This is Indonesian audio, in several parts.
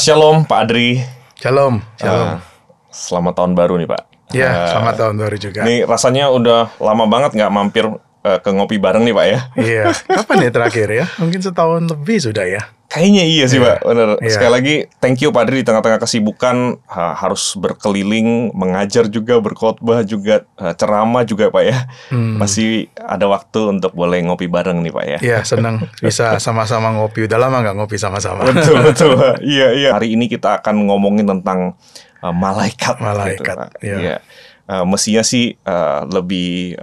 Shalom Pak Adri. Shalom, shalom. Selamat tahun baru nih Pak. Ya, selamat tahun baru juga. Nih rasanya udah lama banget nggak mampir ke ngopi bareng nih Pak ya. Iya, kapan ya terakhir ya? Mungkin setahun lebih sudah ya. Kayaknya iya sih Pak, bener. Iya. Sekali lagi thank you Pak Adri di tengah-tengah kesibukan harus berkeliling, mengajar juga, berkhotbah juga, ceramah juga Pak ya. Masih ada waktu untuk boleh ngopi bareng nih Pak ya. Iya, senang bisa sama-sama ngopi. Udah lama nggak ngopi sama-sama. Betul betul Pak. Iya. Hari ini kita akan ngomongin tentang malaikat. Malaikat, Gitu, Pak. iya. Iya. Mestinya sih lebih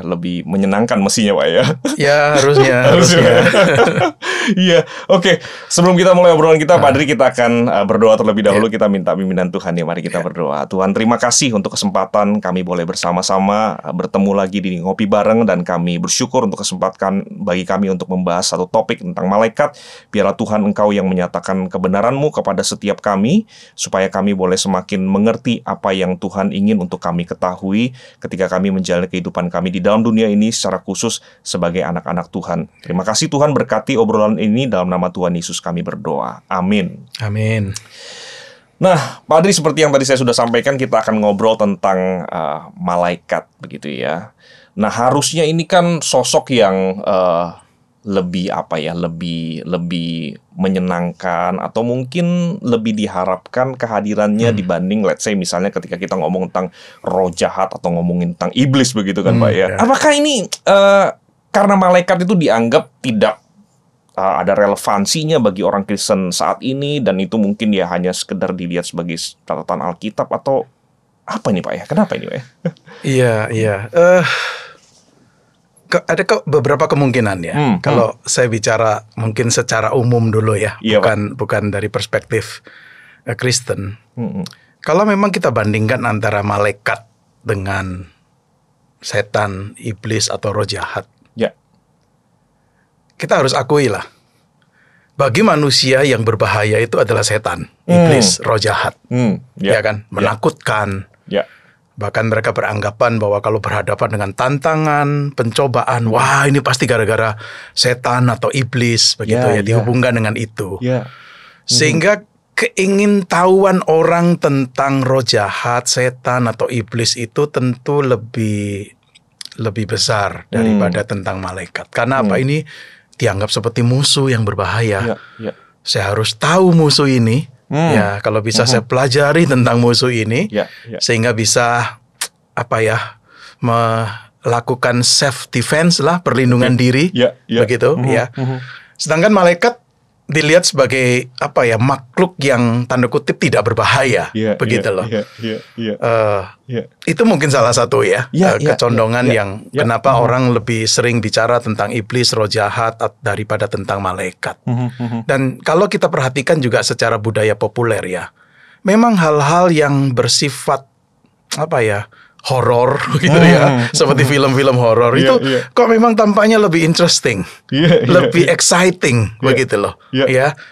lebih menyenangkan mestinya Pak ya. Ya, harusnya. Iya, oke. Sebelum kita mulai obrolan kita, Pak Adri, kita akan berdoa terlebih dahulu. Kita minta pimpinan Tuhan ya. Mari kita berdoa. Tuhan, terima kasih untuk kesempatan kami boleh bersama-sama bertemu lagi di Ngopi Bareng, dan kami bersyukur untuk kesempatan bagi kami untuk membahas satu topik tentang malaikat. Biarlah Tuhan Engkau yang menyatakan kebenaran-Mu kepada setiap kami, supaya kami boleh semakin mengerti apa yang Tuhan ingin untuk kami ketahui ketika kami menjalani kehidupan kami di dalam dunia ini, secara khusus sebagai anak-anak Tuhan. Terima kasih Tuhan, berkati obrolan ini dalam nama Tuhan Yesus kami berdoa. Amin. Amin. Nah, Pak Adri, seperti yang tadi saya sudah sampaikan, kita akan ngobrol tentang malaikat begitu ya. Nah, harusnya ini kan sosok yang lebih lebih menyenangkan, atau mungkin lebih diharapkan kehadirannya dibanding let's say misalnya ketika kita ngomong tentang roh jahat atau ngomongin tentang iblis begitu kan Pak ya. Apakah ini karena malaikat itu dianggap tidak ada relevansinya bagi orang Kristen saat ini, dan itu mungkin ya hanya sekedar dilihat sebagai catatan Alkitab, atau apa ini Pak ya? Kenapa ini Pak ya? Iya. Ada beberapa kemungkinan ya. Kalau saya bicara mungkin secara umum dulu ya, Iya, bukan dari perspektif Kristen. Kalau memang kita bandingkan antara malaikat dengan setan, iblis atau roh jahat, Ya. kita harus akui lah, bagi manusia yang berbahaya itu adalah setan, iblis, roh jahat, ya kan, menakutkan. Ya. Bahkan mereka beranggapan bahwa kalau berhadapan dengan tantangan, pencobaan, wah ini pasti gara-gara setan atau iblis, begitu ya, dihubungkan dengan itu. Ya. Sehingga keingintahuan orang tentang roh jahat, setan atau iblis itu tentu lebih besar daripada tentang malaikat. Karena apa? Ini dianggap seperti musuh yang berbahaya. Ya. Saya harus tahu musuh ini. Ya, kalau bisa saya pelajari tentang musuh ini, sehingga bisa melakukan self defense lah, perlindungan diri, begitu ya. Sedangkan malaikat dilihat sebagai makhluk yang tanda kutip tidak berbahaya, begitu loh. Itu mungkin salah satu kecondongan yang kenapa orang lebih sering bicara tentang iblis, roh jahat daripada tentang malaikat. Dan kalau kita perhatikan juga secara budaya populer ya, memang hal-hal yang bersifat horor gitu ya, seperti film-film horor itu kok memang tampaknya lebih interesting, lebih exciting begitu loh.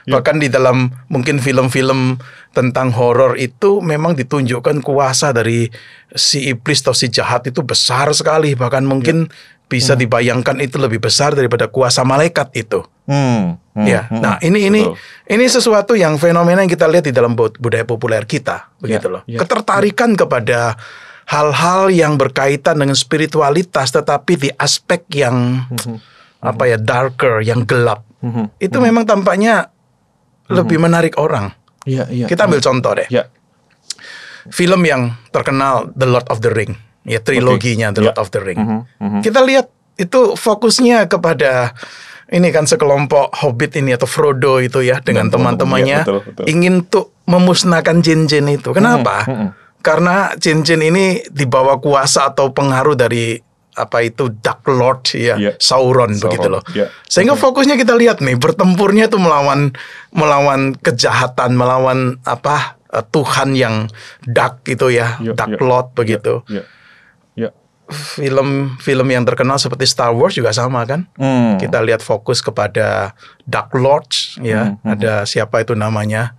Bahkan di dalam mungkin film-film tentang horor itu memang ditunjukkan kuasa dari si iblis atau si jahat itu besar sekali, bahkan mungkin bisa dibayangkan itu lebih besar daripada kuasa malaikat itu. Nah ini sesuatu yang fenomena yang kita lihat di dalam budaya populer kita, begitu loh. Ketertarikan kepada hal-hal yang berkaitan dengan spiritualitas, tetapi di aspek yang darker, yang gelap, itu memang tampaknya lebih menarik orang. Kita ambil contoh deh, film yang terkenal The Lord of the Ring, triloginya The Lord of the Ring. Kita lihat itu fokusnya kepada ini kan sekelompok hobbit ini atau Frodo itu ya, dengan teman-temannya ingin tuh memusnahkan jin-jin itu. Kenapa? Karena jin-jin ini dibawa kuasa atau pengaruh dari Dark Lord Sauron begitu loh. Sehingga fokusnya kita lihat nih, bertempurnya itu melawan kejahatan, melawan Tuhan yang dark itu Dark Lord begitu. Film yang terkenal seperti Star Wars juga sama kan. Kita lihat fokus kepada Dark Lords ada siapa itu namanya,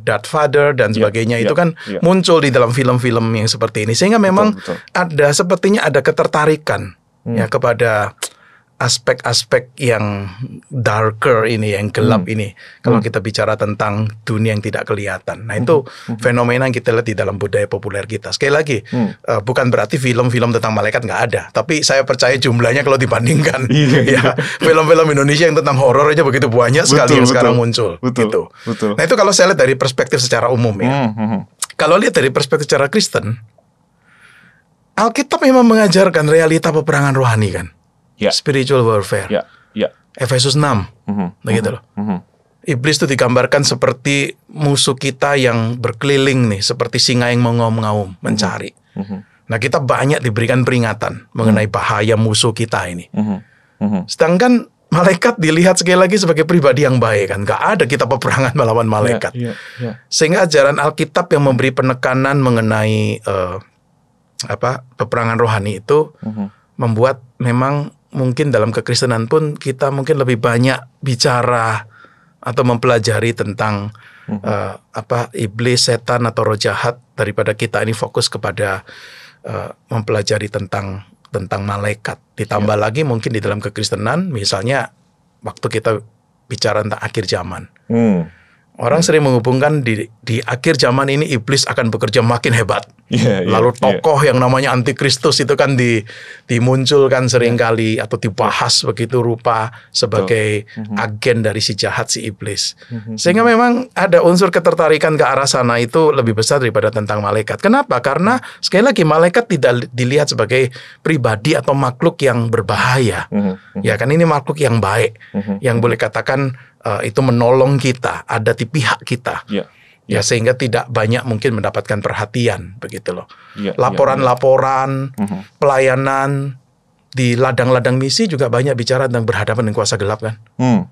Darth Vader dan sebagainya, itu kan muncul di dalam film-film yang seperti ini, sehingga memang sepertinya ada ketertarikan kepada aspek-aspek yang darker ini, yang gelap ini, kalau kita bicara tentang dunia yang tidak kelihatan. Nah itu fenomena yang kita lihat di dalam budaya populer kita. Sekali lagi, bukan berarti film-film tentang malaikat nggak ada, tapi saya percaya jumlahnya kalau dibandingkan, ya film-film Indonesia yang tentang horor aja begitu banyak sekali yang sekarang muncul. Gitu. Nah itu kalau saya lihat dari perspektif secara umum ya. Kalau lihat dari perspektif secara Kristen, Alkitab memang mengajarkan realita peperangan rohani kan. Spiritual warfare. Efesus 6. Begitu loh. Iblis itu digambarkan seperti musuh kita yang berkeliling nih, seperti singa yang mengaum-ngaum, mencari. Nah, kita banyak diberikan peringatan mengenai bahaya musuh kita ini. Sedangkan malaikat dilihat sekali lagi sebagai pribadi yang baik kan. Gak ada kita peperangan melawan malaikat. Sehingga ajaran Alkitab yang memberi penekanan mengenai peperangan rohani itu membuat memang mungkin dalam kekristenan pun kita mungkin lebih banyak bicara atau mempelajari tentang iblis, setan atau roh jahat daripada kita ini fokus kepada mempelajari tentang malaikat. Ditambah lagi mungkin di dalam kekristenan, misalnya waktu kita bicara tentang akhir zaman. Orang sering menghubungkan di akhir zaman ini iblis akan bekerja makin hebat. Lalu tokoh yang namanya antikristus itu kan dimunculkan seringkali atau dibahas begitu rupa sebagai agen dari si jahat, si iblis. Sehingga memang ada unsur ketertarikan ke arah sana itu lebih besar daripada tentang malaikat. Kenapa? Karena sekali lagi malaikat tidak dilihat sebagai pribadi atau makhluk yang berbahaya. Ya kan, ini makhluk yang baik, yang boleh katakan itu menolong kita, ada di pihak kita, ya sehingga tidak banyak mungkin mendapatkan perhatian begitu loh. Laporan-laporan, pelayanan di ladang-ladang misi juga banyak bicara tentang berhadapan dengan kuasa gelap kan,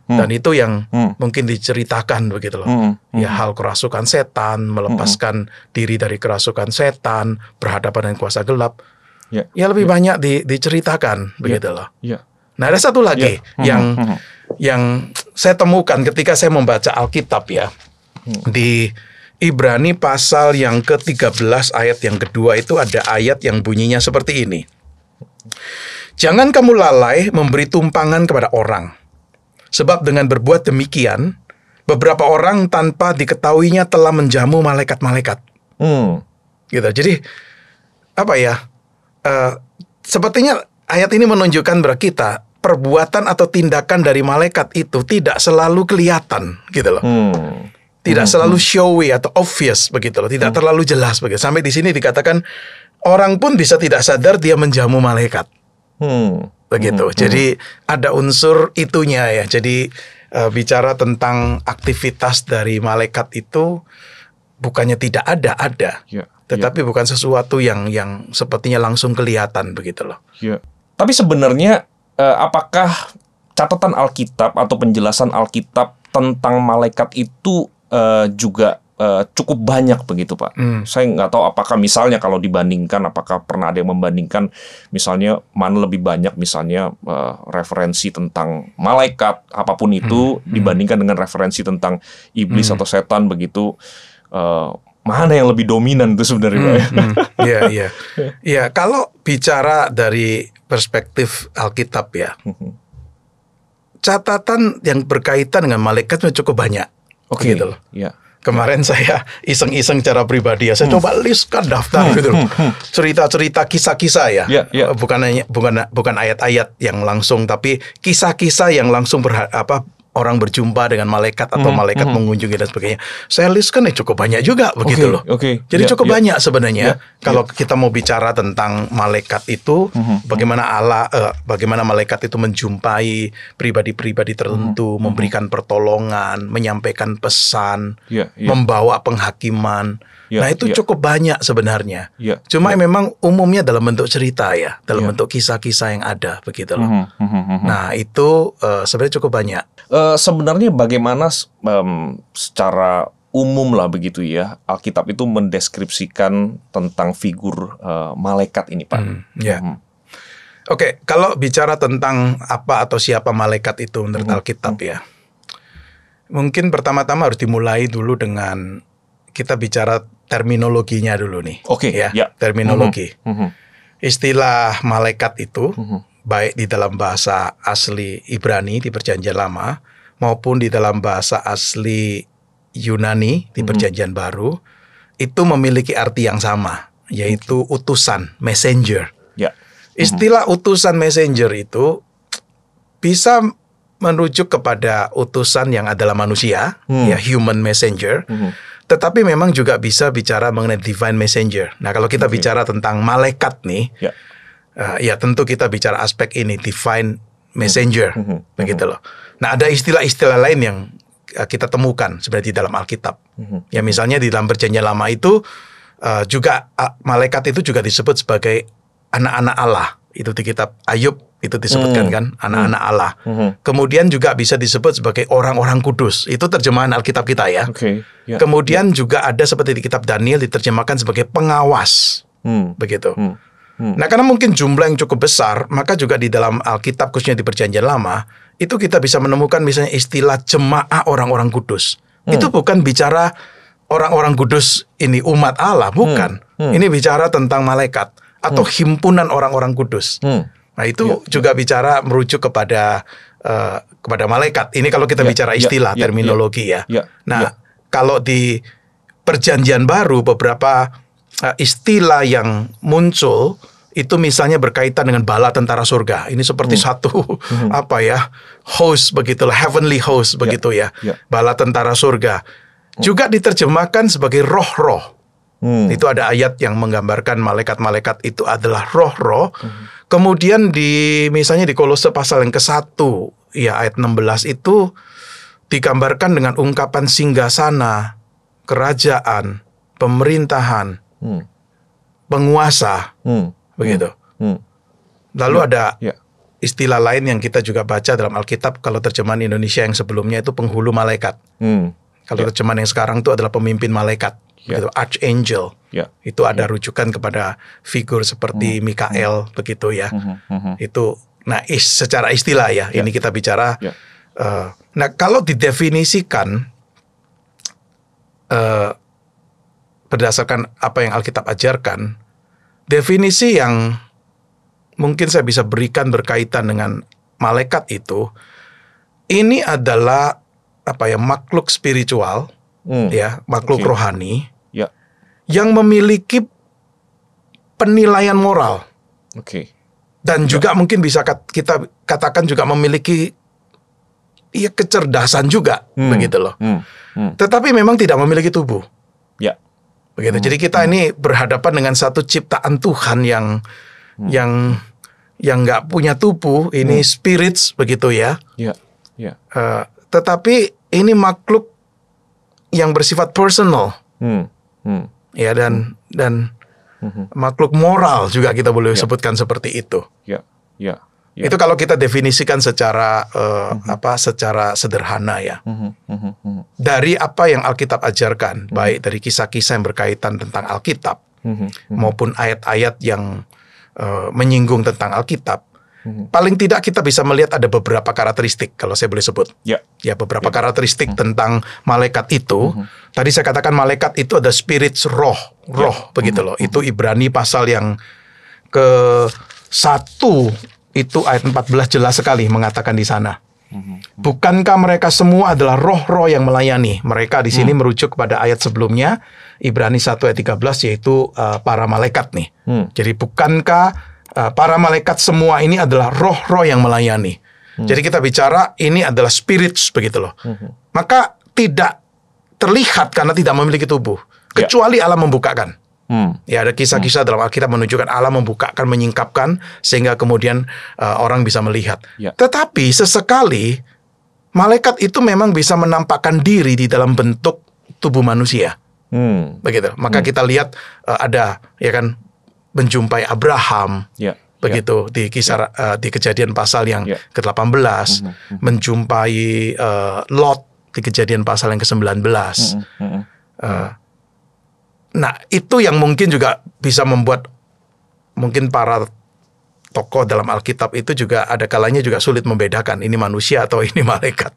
dan itu yang mungkin diceritakan begitu loh. Ya hal kerasukan setan, melepaskan diri dari kerasukan setan, berhadapan dengan kuasa gelap, ya lebih banyak diceritakan begitu loh. Nah ada satu lagi yang saya temukan ketika saya membaca Alkitab ya. Di Ibrani pasal yang ke-13 ayat yang kedua itu ada ayat yang bunyinya seperti ini. Jangan kamu lalai memberi tumpangan kepada orang. Sebab dengan berbuat demikian, beberapa orang tanpa diketahuinya telah menjamu malaikat-malaikat. Gitu. Jadi sepertinya ayat ini menunjukkan kepada kita perbuatan atau tindakan dari malaikat itu tidak selalu kelihatan gitu loh. Tidak selalu showy atau obvious begitu loh, tidak terlalu jelas begitu. Sampai di sini dikatakan orang pun bisa tidak sadar dia menjamu malaikat. Begitu. Jadi ada unsur itunya ya. Jadi bicara tentang aktivitas dari malaikat itu bukannya tidak ada. Tetapi bukan sesuatu yang sepertinya langsung kelihatan begitu loh. Tapi sebenarnya apakah catatan Alkitab atau penjelasan Alkitab tentang malaikat itu juga cukup banyak begitu Pak? Saya nggak tahu apakah misalnya kalau dibandingkan, apakah pernah ada yang membandingkan misalnya mana lebih banyak misalnya referensi tentang malaikat apapun itu dibandingkan dengan referensi tentang iblis atau setan begitu, mana yang lebih dominan itu sebenarnya? Iya, kalau bicara dari perspektif Alkitab ya, catatan yang berkaitan dengan malaikat cukup banyak. Gitu loh. Kemarin saya iseng-iseng secara pribadi ya, saya coba listkan daftar gitu loh. Cerita-cerita, kisah-kisah ya. Bukan ayat-ayat yang langsung, tapi kisah-kisah yang langsung orang berjumpa dengan malaikat atau malaikat mengunjungi dan sebagainya. Saya listkan cukup banyak juga begitu loh. Jadi cukup banyak sebenarnya. Kalau kita mau bicara tentang malaikat itu, bagaimana malaikat itu menjumpai pribadi-pribadi tertentu, memberikan pertolongan, menyampaikan pesan, membawa penghakiman. Nah itu cukup banyak sebenarnya. Cuma memang umumnya dalam bentuk cerita ya, dalam bentuk kisah-kisah yang ada begitu loh. Nah itu sebenarnya cukup banyak. Sebenarnya bagaimana secara umum lah begitu ya, Alkitab itu mendeskripsikan tentang figur malaikat ini Pak? Oke, kalau bicara tentang apa atau siapa malaikat itu menurut Alkitab ya, mungkin pertama-tama harus dimulai dulu dengan kita bicara terminologinya dulu nih. Terminologi. Istilah malaikat itu baik di dalam bahasa asli Ibrani di Perjanjian Lama maupun di dalam bahasa asli Yunani di Perjanjian Baru, itu memiliki arti yang sama, yaitu utusan, messenger. Istilah utusan messenger itu bisa merujuk kepada utusan yang adalah manusia, ya human messenger. Tetapi memang juga bisa bicara mengenai divine messenger. Nah, kalau kita bicara tentang malaikat nih, ya tentu kita bicara aspek ini, divine messenger, begitu loh. Nah, ada istilah-istilah lain yang kita temukan sebenarnya di dalam Alkitab. Ya misalnya di dalam Perjanjian Lama itu juga malaikat itu juga disebut sebagai anak-anak Allah. Itu di kitab Ayub itu disebutkan kan, anak-anak Allah. Kemudian juga bisa disebut sebagai orang-orang kudus. Itu terjemahan Alkitab kita ya. Kemudian juga ada seperti di kitab Daniel diterjemahkan sebagai pengawas. Begitu. Nah, karena mungkin jumlah yang cukup besar, maka juga di dalam Alkitab khususnya di Perjanjian Lama itu kita bisa menemukan misalnya istilah jemaah orang-orang kudus. Itu bukan bicara orang-orang kudus ini umat Allah, bukan. Ini bicara tentang malaikat atau himpunan orang-orang kudus. Nah, itu juga bicara merujuk kepada malaikat. Ini kalau kita bicara istilah, terminologi ya. Nah, kalau di Perjanjian Baru beberapa istilah yang muncul itu misalnya berkaitan dengan bala tentara surga. Ini seperti satu host begitulah, heavenly host begitu ya. Bala tentara surga. Juga diterjemahkan sebagai roh-roh. Itu ada ayat yang menggambarkan malaikat-malaikat itu adalah roh-roh. Kemudian misalnya di Kolose pasal yang ke-1 ya ayat 16 itu digambarkan dengan ungkapan singgasana, kerajaan, pemerintahan, penguasa, begitu. Lalu ada istilah lain yang kita juga baca dalam Alkitab kalau terjemahan Indonesia yang sebelumnya itu penghulu malaikat. Kalau terjemahan yang sekarang itu adalah pemimpin malaikat. Gitu, archangel, itu ada rujukan kepada figur seperti Mikael begitu ya. Itu, nah secara istilah ya, ini kita bicara. Nah kalau didefinisikan berdasarkan apa yang Alkitab ajarkan, definisi yang mungkin saya bisa berikan berkaitan dengan malaikat itu, ini adalah makhluk spiritual, makhluk rohani. Yang memiliki penilaian moral, dan juga mungkin bisa kita katakan juga memiliki kecerdasan juga, begitu loh. Tetapi memang tidak memiliki tubuh, begitu. Jadi kita ini berhadapan dengan satu ciptaan Tuhan yang nggak punya tubuh, ini spirits begitu ya. Tetapi ini makhluk yang bersifat personal. Ya dan makhluk moral juga kita boleh sebutkan seperti itu. Itu kalau kita definisikan secara secara sederhana ya. Dari apa yang Alkitab ajarkan, baik dari kisah-kisah yang berkaitan tentang Alkitab maupun ayat-ayat yang menyinggung tentang Alkitab. Paling tidak kita bisa melihat ada beberapa karakteristik kalau saya boleh sebut. Beberapa karakteristik tentang malaikat itu. Tadi saya katakan malaikat itu ada spirits, roh begitu loh. Itu Ibrani pasal yang ke-1 itu ayat 14 jelas sekali mengatakan di sana. Bukankah mereka semua adalah roh-roh yang melayani? Mereka di sini merujuk kepada ayat sebelumnya Ibrani 1 ayat 13 yaitu para malaikat nih. Jadi bukankah para malaikat semua ini adalah roh-roh yang melayani. Jadi kita bicara ini adalah spirits begitu loh. Maka tidak terlihat karena tidak memiliki tubuh. Kecuali Allah membukakan. Ya ada kisah-kisah dalam Alkitab menunjukkan Allah membukakan, menyingkapkan sehingga kemudian orang bisa melihat. Tetapi sesekali malaikat itu memang bisa menampakkan diri di dalam bentuk tubuh manusia. Begitu. Maka kita lihat ada ya kan menjumpai Abraham, begitu di kisah di Kejadian pasal yang ke-18, menjumpai Lot di Kejadian pasal yang ke-19. Nah, itu yang mungkin juga bisa membuat mungkin para tokoh dalam Alkitab itu juga ada kalanya juga sulit membedakan ini manusia atau ini malaikat,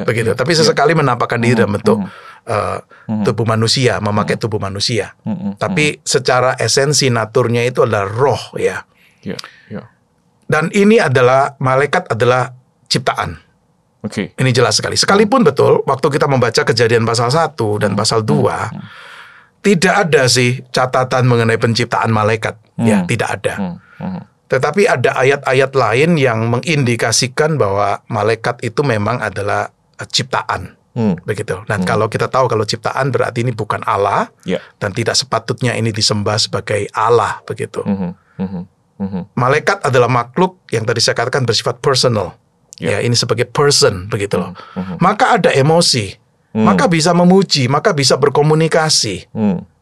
begitu. Tapi sesekali menampakkan diri dalam bentuk tubuh manusia, memakai tubuh manusia. Tapi secara esensi naturnya itu adalah roh ya. Dan ini adalah malaikat adalah ciptaan. Oke. Ini jelas sekali. Sekalipun betul waktu kita membaca Kejadian pasal 1 dan pasal 2 tidak ada sih catatan mengenai penciptaan malaikat. Ya, tidak ada. Tetapi ada ayat-ayat lain yang mengindikasikan bahwa malaikat itu memang adalah ciptaan. Begitu. Dan kalau kita tahu kalau ciptaan berarti ini bukan Allah, dan tidak sepatutnya ini disembah sebagai Allah, begitu. Malaikat adalah makhluk yang tadi saya katakan bersifat personal. Ya, ini sebagai person, begitu loh. Maka ada emosi, maka bisa memuji, maka bisa berkomunikasi.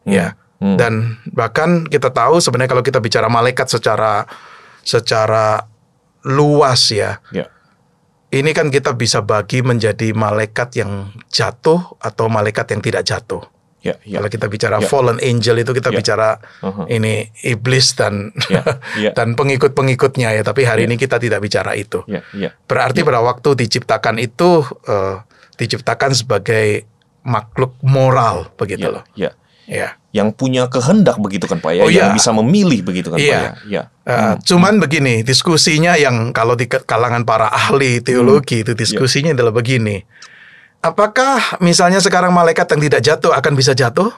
Ya. Dan bahkan kita tahu sebenarnya kalau kita bicara malaikat secara luas ya. Ini kan kita bisa bagi menjadi malaikat yang jatuh atau malaikat yang tidak jatuh. Kalau kita bicara fallen angel itu kita bicara ini iblis dan dan pengikut-pengikutnya ya. Tapi hari ini kita tidak bicara itu. Berarti pada waktu diciptakan itu diciptakan sebagai makhluk moral, begitu loh. Yang punya kehendak begitu kan Pak ya, yang bisa memilih begitu kan Pak ya. Cuman begini, diskusinya yang kalau di kalangan para ahli teologi itu diskusinya adalah begini. Apakah misalnya sekarang malaikat yang tidak jatuh akan bisa jatuh?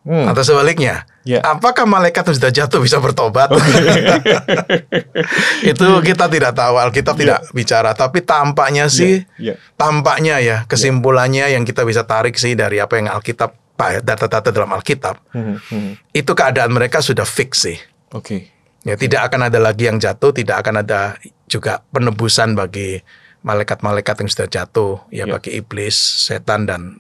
Atau sebaliknya? Apakah malaikat yang sudah jatuh bisa bertobat? Itu kita tidak tahu, Alkitab tidak bicara. Tapi tampaknya sih, tampaknya ya kesimpulannya yang kita bisa tarik sih dari apa yang Alkitab, data-data dalam Alkitab, itu keadaan mereka sudah fix sih. Ya, tidak akan ada lagi yang jatuh, tidak akan ada juga penebusan bagi malaikat-malaikat yang sudah jatuh, ya bagi iblis, setan dan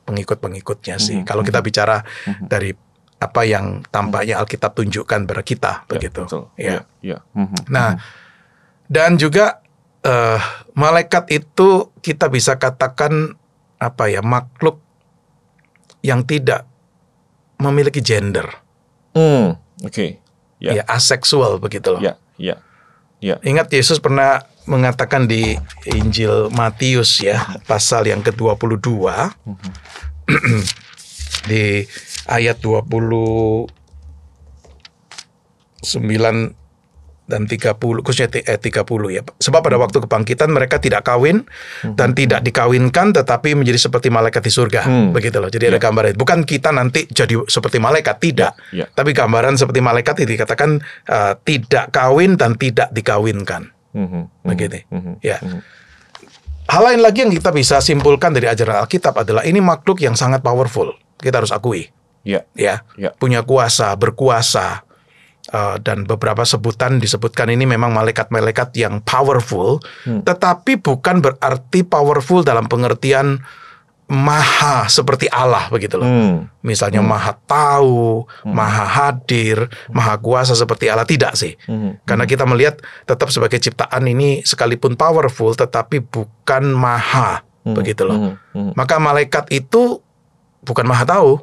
pengikut-pengikutnya sih. Kalau kita bicara dari apa yang tampaknya Alkitab tunjukkan kepada kita, begitu. Nah, dan juga malaikat itu kita bisa katakan makhluk yang tidak memiliki gender. Ya, aseksual begitu loh. Ingat Yesus pernah mengatakan di Injil Matius ya, pasal yang ke-22 di ayat 29 dan 30, khususnya 30 ya. Sebab pada waktu kebangkitan mereka tidak kawin dan tidak dikawinkan, tetapi menjadi seperti malaikat di surga. Begitu loh. Jadi ada gambaran. Bukan kita nanti jadi seperti malaikat, tidak. Tapi gambaran seperti malaikat itu dikatakan tidak kawin dan tidak dikawinkan. Begitu. Ya. Hal lain lagi yang kita bisa simpulkan dari ajaran Alkitab adalah ini makhluk yang sangat powerful. Kita harus akui. Punya kuasa, berkuasa. Dan beberapa sebutan disebutkan ini memang malaikat-malaikat yang powerful, tetapi bukan berarti powerful dalam pengertian maha seperti Allah, begitu loh. Misalnya maha tahu, maha hadir, maha kuasa seperti Allah, tidak sih. Karena kita melihat tetap sebagai ciptaan ini sekalipun powerful, tetapi bukan maha, begitu loh. Maka malaikat itu bukan maha tahu.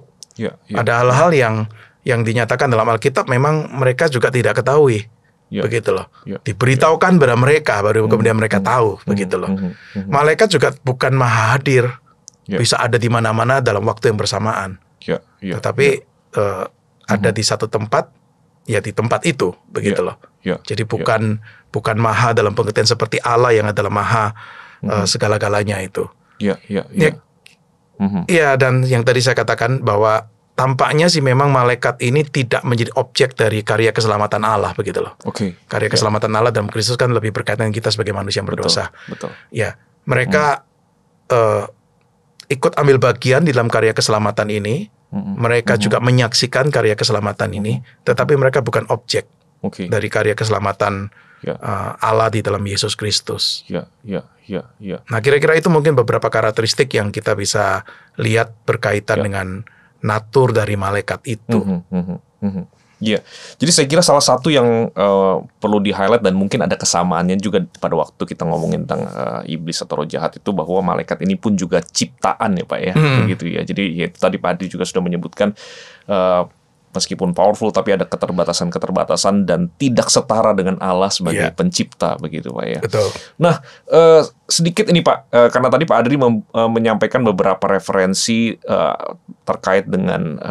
Ada hal-hal yang dinyatakan dalam Alkitab memang mereka juga tidak ketahui, begitu loh. Diberitahukan kepada mereka, baru kemudian mereka tahu, begitu loh. Malaikat juga bukan maha hadir, bisa ada di mana-mana dalam waktu yang bersamaan. Tetapi ada di satu tempat, ya di tempat itu, begitu loh. Jadi bukan maha dalam pengertian seperti Allah yang adalah maha segala-galanya itu. Ya, dan yang tadi saya katakan bahwa tampaknya sih memang malaikat ini tidak menjadi objek dari karya keselamatan Allah, begitu loh. Karya keselamatan Allah dalam Kristus kan lebih berkaitan dengan kita sebagai manusia yang berdosa. Ya, mereka ikut ambil bagian di dalam karya keselamatan ini. Mereka juga menyaksikan karya keselamatan ini, tetapi mereka bukan objek dari karya keselamatan Allah di dalam Yesus Kristus. Nah, kira-kira itu mungkin beberapa karakteristik yang kita bisa lihat berkaitan dengan natur dari malaikat itu. Jadi saya kira salah satu yang perlu di-highlight dan mungkin ada kesamaannya juga pada waktu kita ngomongin tentang iblis atau roh jahat itu, bahwa malaikat ini pun juga ciptaan ya Pak ya, begitu ya. Jadi ya, tadi Pak Adri juga sudah menyebutkan meskipun powerful tapi ada keterbatasan dan tidak setara dengan Allah sebagai pencipta, begitu Pak ya. Nah, sedikit ini Pak, karena tadi Pak Adri menyampaikan beberapa referensi terkait dengan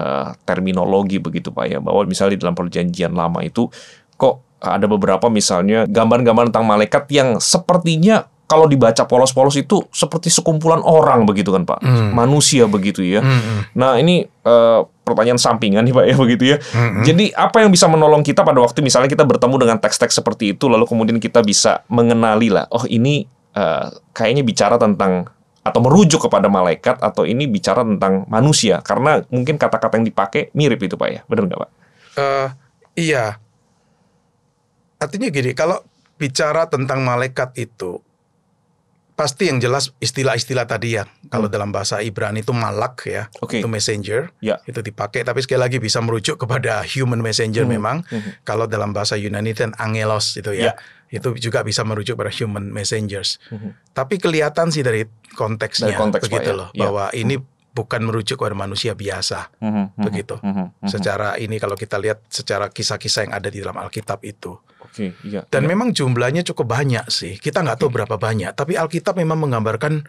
terminologi, begitu Pak ya, bahwa misalnya di dalam perjanjian lama itu kok ada beberapa misalnya gambar-gambar tentang malaikat yang sepertinya kalau dibaca polos-polos itu seperti sekumpulan orang begitu kan Pak, manusia begitu ya. Nah ini pertanyaan sampingan nih Pak ya begitu ya. Jadi apa yang bisa menolong kita pada waktu misalnya kita bertemu dengan teks-teks seperti itu, lalu kemudian kita bisa mengenali lah, oh ini kayaknya bicara tentang atau merujuk kepada malaikat, atau ini bicara tentang manusia, karena mungkin kata-kata yang dipakai mirip itu Pak ya, benar nggak Pak? Iya. Artinya gini, kalau bicara tentang malaikat itu, pasti yang jelas istilah-istilah tadi ya. Kalau dalam bahasa Ibrani itu malak ya, itu messenger, itu dipakai. Tapi sekali lagi bisa merujuk kepada human messenger memang. Kalau dalam bahasa Yunani itu angelos itu ya. Itu juga bisa merujuk pada human messengers. Tapi kelihatan sih dari konteksnya, begitu loh, bahwa ini bukan merujuk kepada manusia biasa, begitu. Secara ini kalau kita lihat secara kisah-kisah yang ada di dalam Alkitab itu. Dan memang jumlahnya cukup banyak sih. Kita nggak tahu berapa banyak, tapi Alkitab memang menggambarkan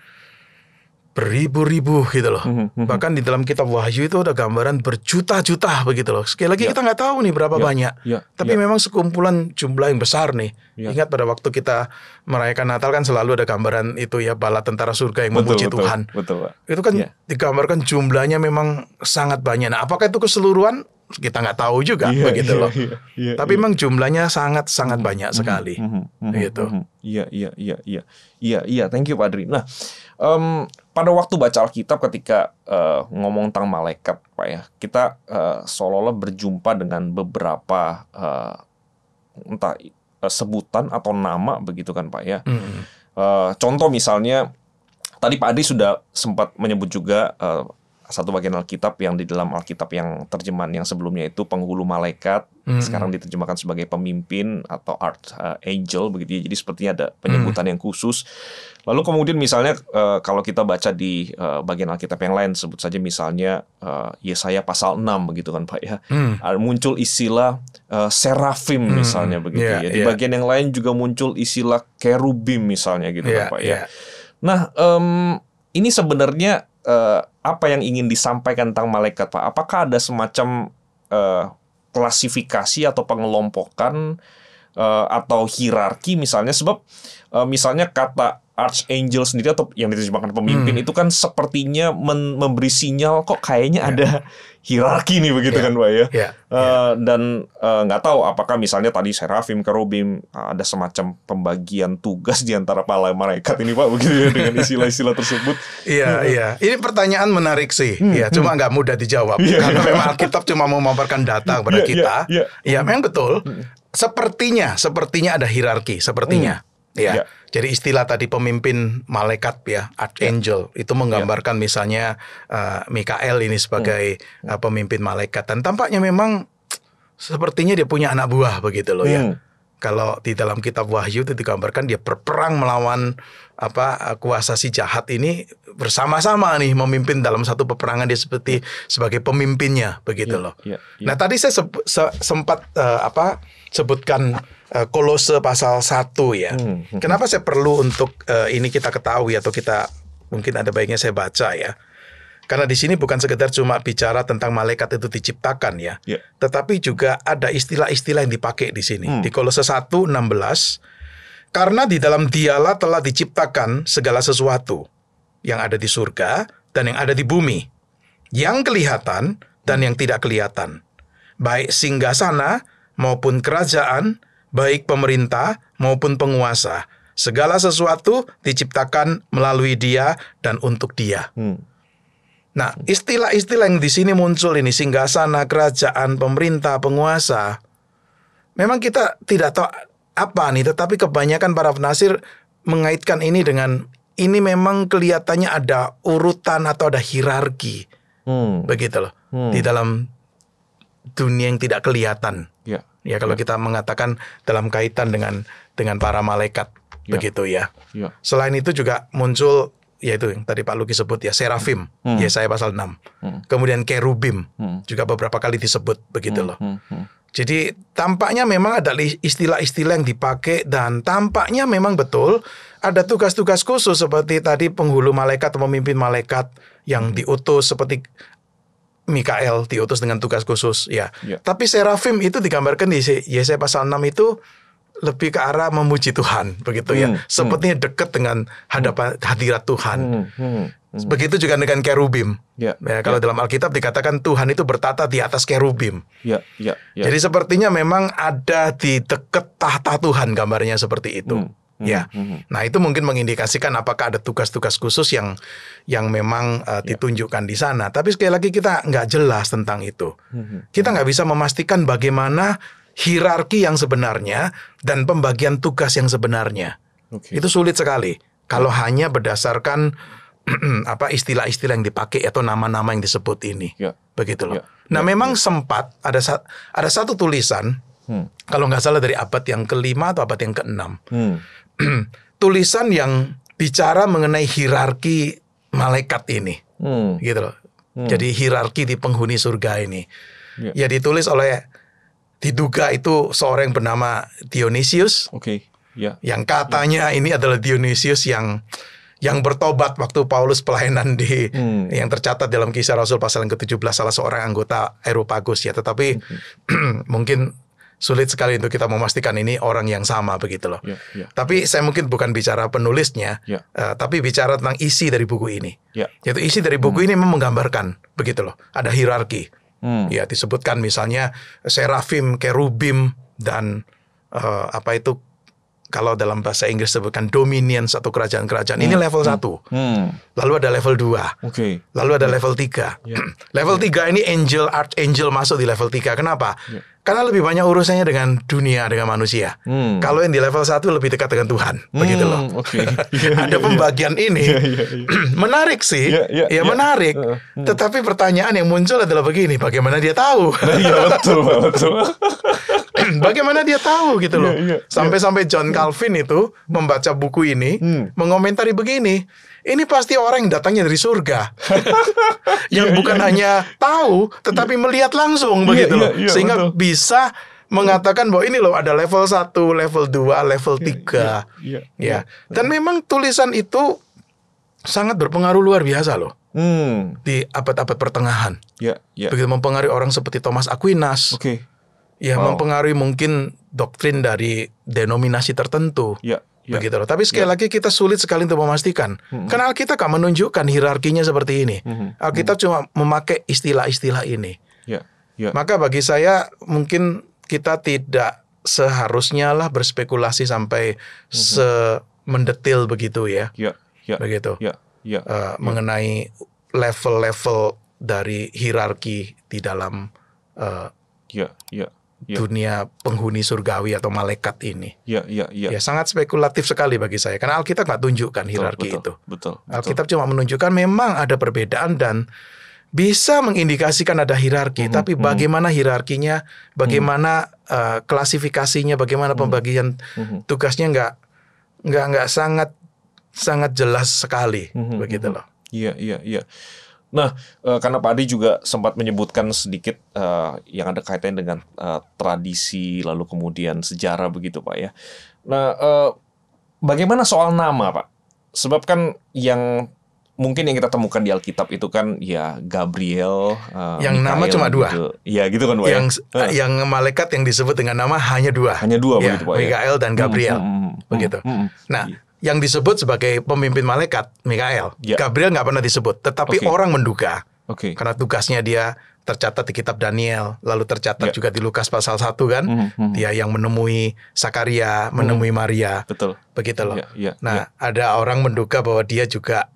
beribu-ribu gitu loh. Bahkan di dalam kitab Wahyu itu ada gambaran berjuta-juta begitu loh. Sekali lagi kita nggak tahu nih berapa banyak. Tapi memang sekumpulan jumlah yang besar nih. Ingat pada waktu kita merayakan Natal kan selalu ada gambaran itu ya, bala tentara surga yang memuji Tuhan. Itu kan digambarkan jumlahnya memang sangat banyak. Nah, apakah itu keseluruhan? Kita nggak tahu juga begitu loh. Tapi memang jumlahnya sangat banyak sekali. Gitu. Iya. Thank you Pak Adri. Nah, pada waktu baca Alkitab ketika ngomong tentang malaikat Pak ya, kita seolah-olah berjumpa dengan beberapa entah sebutan atau nama begitu kan Pak ya. Contoh misalnya tadi Pak Adri sudah sempat menyebut juga satu bagian Alkitab yang di dalam Alkitab yang terjemahan yang sebelumnya itu penghulu malaikat, sekarang diterjemahkan sebagai pemimpin atau archangel begitu ya. Jadi sepertinya ada penyebutan yang khusus. Lalu kemudian misalnya kalau kita baca di bagian Alkitab yang lain, sebut saja misalnya Yesaya pasal 6 begitu kan Pak ya. Muncul istilah serafim misalnya begitu ya. Di bagian yang lain juga muncul istilah kerubim misalnya gitu kan Pak ya. Nah, ini sebenarnya apa yang ingin disampaikan tentang malaikat Pak? Apakah ada semacam klasifikasi atau pengelompokan atau hierarki misalnya? Sebab misalnya kata archangel sendiri atau yang diterjemahkan pemimpin itu kan sepertinya memberi sinyal kok kayaknya ada hierarki nih begitu kan Pak ya. Dan nggak tahu apakah misalnya tadi serafim, kerubim ada semacam pembagian tugas di antara para malaikat ini Pak begitu ya dengan istilah-istilah tersebut. Iya. Ini pertanyaan menarik sih. Cuma nggak mudah dijawab karena memang Alkitab cuma mau memaparkan data kepada kita. Iya, memang betul. Sepertinya ada hierarki sepertinya. Jadi istilah tadi pemimpin malaikat ya, archangel itu menggambarkan misalnya Mikael ini sebagai pemimpin malaikat, dan tampaknya memang sepertinya dia punya anak buah begitu loh ya. Kalau di dalam kitab Wahyu itu digambarkan dia berperang melawan kuasa si jahat ini bersama-sama nih, memimpin dalam satu peperangan, dia seperti sebagai pemimpinnya begitu loh. Nah, tadi saya sempat sebutkan Kolose pasal 1 ya. Kenapa saya perlu untuk ini kita ketahui atau kita mungkin ada baiknya saya baca ya. Karena di sini bukan sekedar cuma bicara tentang malaikat itu diciptakan ya. Tetapi juga ada istilah-istilah yang dipakai di sini. Di Kolose 1:16, karena di dalam Dialah telah diciptakan segala sesuatu yang ada di surga dan yang ada di bumi, yang kelihatan dan yang tidak kelihatan, baik singgasana maupun kerajaan, baik pemerintah maupun penguasa. Segala sesuatu diciptakan melalui Dia dan untuk Dia. Nah, istilah-istilah yang di sini muncul ini, singgasana, kerajaan, pemerintah, penguasa, memang kita tidak tahu apa nih, tetapi kebanyakan para penafsir mengaitkan ini dengan ini memang kelihatannya ada urutan atau ada hierarki. Begitu loh. Di dalam dunia yang tidak kelihatan. Ya, kalau kita mengatakan dalam kaitan dengan para malaikat begitu ya. Selain itu juga muncul yaitu yang tadi Pak Luki sebut ya, serafim, Yesaya pasal 6. Kemudian kerubim juga beberapa kali disebut begitu loh. Jadi tampaknya memang ada istilah-istilah yang dipakai, dan tampaknya memang betul ada tugas-tugas khusus seperti tadi penghulu malaikat atau pemimpin malaikat yang diutus, seperti Mikael diutus dengan tugas khusus, ya. Tapi serafim itu digambarkan di Yesaya pasal 6 itu lebih ke arah memuji Tuhan, begitu ya. Sepertinya dekat dengan hadirat Tuhan. Begitu juga dengan kerubim. Kalau dalam Alkitab dikatakan Tuhan itu bertata di atas kerubim. Jadi sepertinya memang ada di dekat tahta Tuhan, gambarnya seperti itu. Nah itu mungkin mengindikasikan apakah ada tugas-tugas khusus yang memang ditunjukkan di sana. Tapi sekali lagi kita nggak jelas tentang itu. Kita nggak bisa memastikan bagaimana hierarki yang sebenarnya dan pembagian tugas yang sebenarnya. Itu sulit sekali kalau hanya berdasarkan istilah-istilah yang dipakai atau nama-nama yang disebut ini. Begitu loh. Nah memang sempat ada satu tulisan, kalau nggak salah dari abad yang ke-5 atau abad yang ke-6, tulisan yang bicara mengenai hierarki malaikat ini, gitu loh. Jadi hierarki di penghuni surga ini, ya ditulis oleh, diduga itu seorang yang bernama Dionysius, yang katanya ini adalah Dionysius yang bertobat waktu Paulus pelayanan di yang tercatat dalam Kisah Rasul pasal yang ke-17, salah seorang anggota Areopagus ya. Tetapi mungkin sulit sekali untuk kita memastikan ini orang yang sama, begitu loh. Tapi saya mungkin bukan bicara penulisnya, tapi bicara tentang isi dari buku ini. Yaitu isi dari buku ini memang menggambarkan, begitu loh. Ada hierarki. Ya disebutkan misalnya serafim, kerubim, dan kalau dalam bahasa Inggris sebutkan dominions atau kerajaan-kerajaan. Ini level 1. Lalu ada level 2. Lalu ada level 3. Level 3 ini archangel masuk di level 3. Kenapa? Karena lebih banyak urusannya dengan dunia, dengan manusia. Kalau yang di level 1 lebih dekat dengan Tuhan. Begitu loh. Ada pembagian ini. Menarik sih. Menarik. Tetapi pertanyaan yang muncul adalah begini, bagaimana dia tahu? Betul. Bagaimana dia tahu gitu loh. Sampai-sampai John Calvin itu membaca buku ini, mengomentari begini, ini pasti orang yang datangnya dari surga. Yang bukan hanya tahu, tetapi melihat langsung, begitu loh. Sehingga bisa mengatakan bahwa ini loh ada level 1, level 2, level 3. Dan memang tulisan itu sangat berpengaruh luar biasa loh. Di abad-abad pertengahan. Begitu mempengaruhi orang seperti Thomas Aquinas. Mempengaruhi mungkin doktrin dari denominasi tertentu. Begitu loh. Tapi sekali lagi kita sulit sekali untuk memastikan. Karena Alkitab gak menunjukkan hierarkinya seperti ini. Alkitab cuma memakai istilah-istilah ini. Maka bagi saya mungkin kita tidak seharusnya lah berspekulasi sampai semendetil begitu ya. Begitu. Mengenai level-level dari hierarki di dalam dunia penghuni surgawi atau malaikat ini. Ya sangat spekulatif sekali bagi saya. Karena Alkitab nggak tunjukkan hierarki itu. Alkitab cuma menunjukkan memang ada perbedaan dan bisa mengindikasikan ada hierarki. Tapi bagaimana hierarkinya, bagaimana klasifikasinya, bagaimana pembagian tugasnya nggak sangat jelas sekali, begitu loh. Nah, karena Pak Adi juga sempat menyebutkan sedikit yang ada kaitannya dengan tradisi lalu kemudian sejarah begitu Pak ya. Nah, bagaimana soal nama Pak? Sebab kan yang mungkin yang kita temukan di Alkitab itu kan ya Gabriel, yang Mikael, nama cuma 2. Ya gitu kan Pak. Yang malaikat yang disebut dengan nama hanya 2. Hanya 2 begitu Pak. Mikael dan Gabriel, begitu. Nah. Yang disebut sebagai pemimpin malaikat, Mikael. Gabriel nggak pernah disebut, tetapi orang menduga. Karena tugasnya dia tercatat di kitab Daniel, lalu tercatat juga di Lukas pasal 1 kan. Dia yang menemui Sakaria, menemui Maria. Begitu loh. Nah, ada orang menduga bahwa dia juga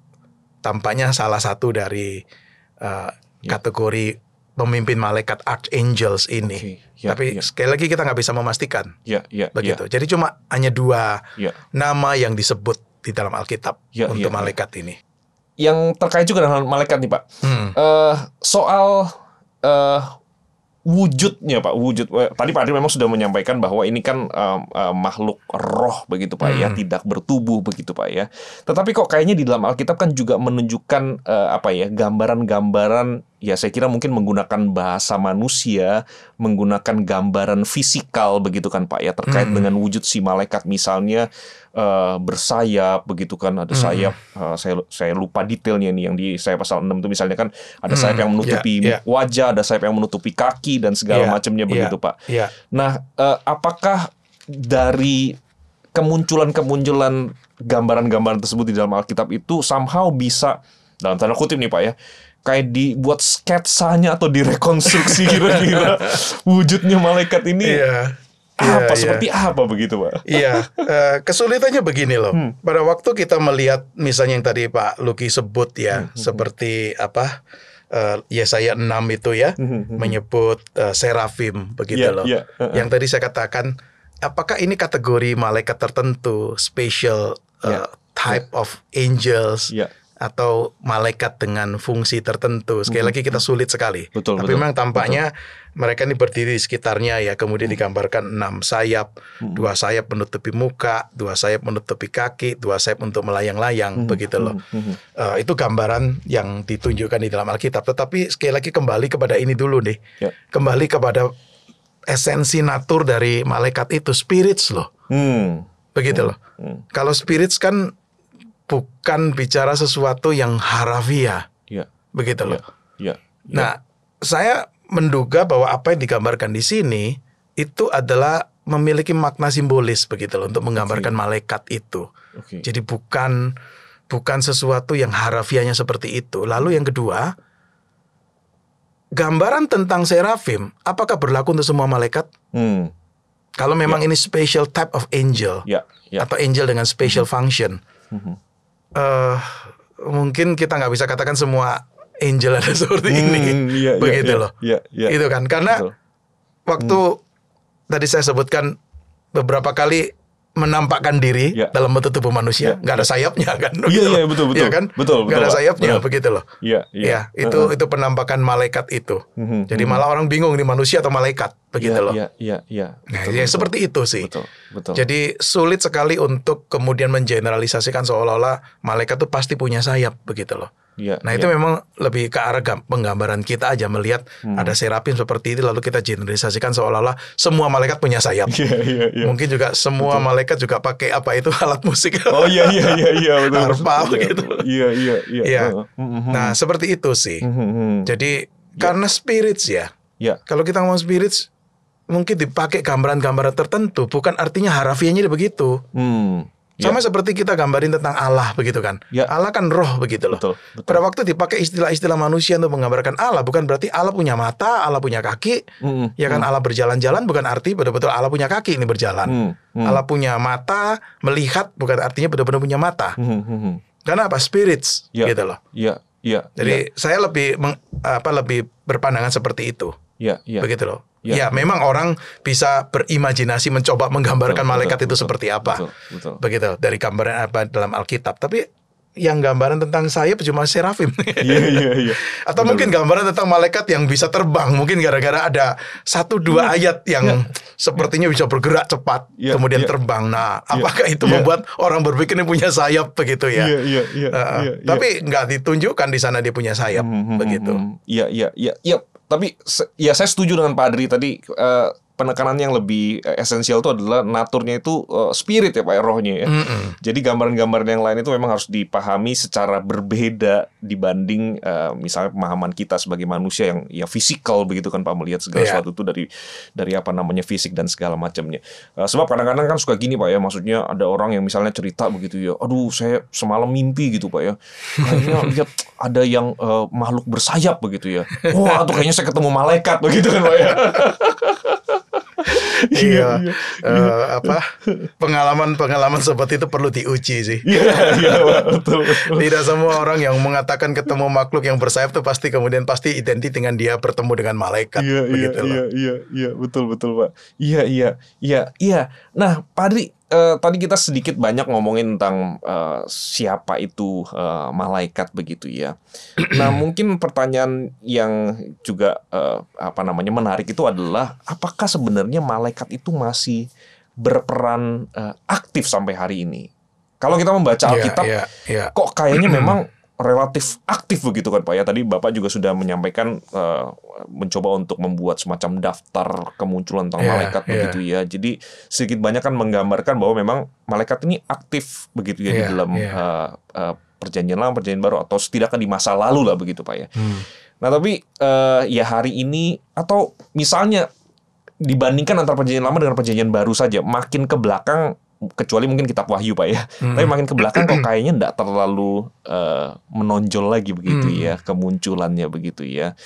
tampaknya salah satu dari kategori pemimpin malaikat archangels ini. Tapi sekali lagi kita nggak bisa memastikan. Begitu. Jadi cuma hanya 2 nama yang disebut di dalam Alkitab untuk malaikat ini. Yang terkait juga dengan malaikat nih Pak. Soal wujudnya Pak, tadi Pak Adri memang sudah menyampaikan bahwa ini kan makhluk roh begitu Pak ya, tidak bertubuh begitu Pak ya. Tetapi kok kayaknya di dalam Alkitab kan juga menunjukkan gambaran-gambaran ya saya kira mungkin menggunakan bahasa manusia, menggunakan gambaran fisikal begitu kan Pak ya, terkait dengan wujud si malaikat, misalnya bersayap begitu kan, ada sayap, saya lupa detailnya nih yang di saya pasal 6 itu, misalnya kan ada sayap yang menutupi wajah, ada sayap yang menutupi kaki dan segala macamnya begitu Pak. Nah, apakah dari kemunculan gambaran-gambaran tersebut di dalam Alkitab itu somehow bisa, dalam tanda kutip nih Pak ya, kayak dibuat sketsanya atau direkonstruksi kira-kira wujudnya malaikat ini seperti apa begitu Pak? Iya, kesulitannya begini loh. Pada waktu kita melihat misalnya yang tadi Pak Luki sebut ya, seperti apa, Yesaya 6 itu ya, menyebut serafim begitu loh. Yang tadi saya katakan, apakah ini kategori malaikat tertentu, special type of angels, atau malaikat dengan fungsi tertentu? Sekali lagi kita sulit sekali. Tapi memang tampaknya mereka ini berdiri di sekitarnya ya. Kemudian digambarkan 6 sayap, 2 sayap menutupi muka, 2 sayap menutupi kaki, 2 sayap untuk melayang-layang begitu loh. Itu gambaran yang ditunjukkan di dalam Alkitab. Tetapi sekali lagi kembali kepada ini dulu nih. Kembali kepada esensi natur dari malaikat itu, spirits loh. Begitu loh. Kalau spirits kan bukan bicara sesuatu yang harafiah, begitu loh. Nah, saya menduga bahwa apa yang digambarkan di sini itu adalah memiliki makna simbolis begitu loh, untuk menggambarkan malaikat itu. Jadi bukan sesuatu yang harafiahnya seperti itu. Lalu yang kedua, gambaran tentang serafim, apakah berlaku untuk semua malaikat? Kalau memang ini special type of angel, atau angel dengan special function. Mungkin kita nggak bisa katakan semua angel ada seperti ini, begitu loh. Itu kan karena waktu tadi saya sebutkan beberapa kali menampakkan diri dalam bentuk tubuh manusia, nggak ada sayapnya kan? Betul. Ya kan? Nggak ada sayapnya, begitu loh. Itu penampakan malaikat itu. Jadi malah orang bingung ini manusia atau malaikat, begitu loh. Nah, seperti itu sih. Betul. Jadi sulit sekali untuk kemudian mengeneralisasikan seolah-olah malaikat itu pasti punya sayap, begitu loh. Itu memang lebih ke arah penggambaran kita aja, melihat ada serafim seperti itu lalu kita generalisasikan seolah-olah semua malaikat punya sayap. Mungkin juga semua malaikat juga pakai apa itu alat musik. Betul. Harpa begitu. Nah, seperti itu sih. Jadi karena spirits ya. Kalau kita ngomong spirits mungkin dipakai gambaran-gambaran tertentu, bukan artinya harafiahnya begitu. Sama seperti kita gambarin tentang Allah begitu kan. Allah kan roh begitu loh. Betul. Pada waktu dipakai istilah-istilah manusia untuk menggambarkan Allah, bukan berarti Allah punya mata, Allah punya kaki. Ya kan, Allah berjalan-jalan bukan arti betul-betul Allah punya kaki ini berjalan. Allah punya mata, melihat bukan artinya betul-betul punya mata. Karena apa? Spirits gitu loh. Jadi saya lebih lebih berpandangan seperti itu. Begitu loh. Memang orang bisa berimajinasi mencoba menggambarkan malaikat itu seperti apa. Begitu, dari gambaran apa dalam Alkitab. Tapi yang gambaran tentang sayap cuma serafim. Atau mungkin gambaran tentang malaikat yang bisa terbang. Mungkin gara-gara ada 1-2 ayat yang sepertinya bisa bergerak cepat, kemudian terbang. Nah, apakah itu membuat orang berpikir ini punya sayap begitu ya? Tapi nggak ditunjukkan di sana dia punya sayap begitu. Tapi ya saya setuju dengan Pak Adri tadi, penekanan yang lebih esensial itu adalah naturnya itu spirit ya Pak, rohnya ya. Jadi gambaran-gambaran yang lain itu memang harus dipahami secara berbeda dibanding misalnya pemahaman kita sebagai manusia yang ya fisikal begitu kan Pak, melihat segala sesuatu itu dari apa namanya fisik dan segala macamnya. Sebab kadang-kadang kan suka gini Pak ya, maksudnya ada orang yang misalnya cerita begitu ya, aduh saya semalam mimpi gitu Pak ya, kayaknya lihat ada yang makhluk bersayap begitu ya. Wah, tuh kayaknya saya ketemu malaikat begitu kan Pak ya. Pengalaman seperti itu perlu diuji sih. Betul. Tidak semua orang yang mengatakan ketemu makhluk yang bersayap itu pasti identik dengan dia bertemu dengan malaikat. Betul Pak. Nah, Pak Adri, tadi kita sedikit banyak ngomongin tentang siapa itu malaikat begitu ya. Nah, mungkin pertanyaan yang juga menarik itu adalah apakah sebenarnya malaikat itu masih berperan aktif sampai hari ini? Kalau kita membaca Alkitab, kok kayaknya memang relatif aktif begitu kan Pak ya. Tadi Bapak juga sudah menyampaikan mencoba untuk membuat semacam daftar kemunculan tentang malaikat begitu ya. Jadi sedikit banyak kan menggambarkan bahwa memang malaikat ini aktif begitu ya di dalam perjanjian lama, perjanjian baru, atau setidaknya di masa lalu lah begitu Pak ya. Nah tapi ya hari ini, atau misalnya dibandingkan antara perjanjian lama dengan perjanjian baru saja, makin ke belakang, kecuali mungkin kitab Wahyu Pak ya, tapi makin ke belakang kok kayaknya enggak terlalu menonjol lagi begitu ya kemunculannya begitu ya.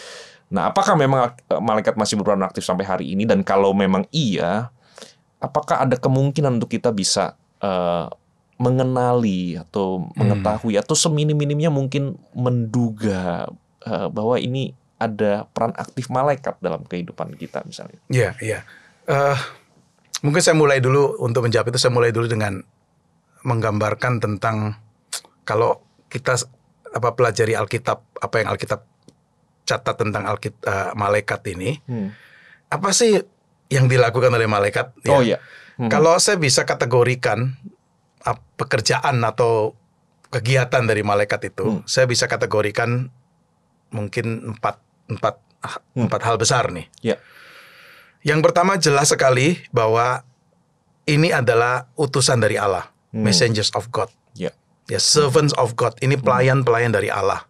Nah apakah memang malaikat masih berperan aktif sampai hari ini, dan kalau memang iya, apakah ada kemungkinan untuk kita bisa mengenali atau mengetahui atau seminim-minimnya mungkin menduga bahwa ini ada peran aktif malaikat dalam kehidupan kita misalnya? Iya. Mungkin saya mulai dulu untuk menjawab itu. Saya mulai dulu dengan menggambarkan tentang kalau kita pelajari Alkitab, apa yang Alkitab catat tentang malaikat ini, apa sih yang dilakukan oleh malaikat? Oh iya. Kalau saya bisa kategorikan pekerjaan atau kegiatan dari malaikat itu, saya bisa kategorikan mungkin empat hal besar nih. Yeah. Yang pertama jelas sekali bahwa ini adalah utusan dari Allah, messengers of God. Yeah. Ya, servants of God. Ini pelayan-pelayan dari Allah.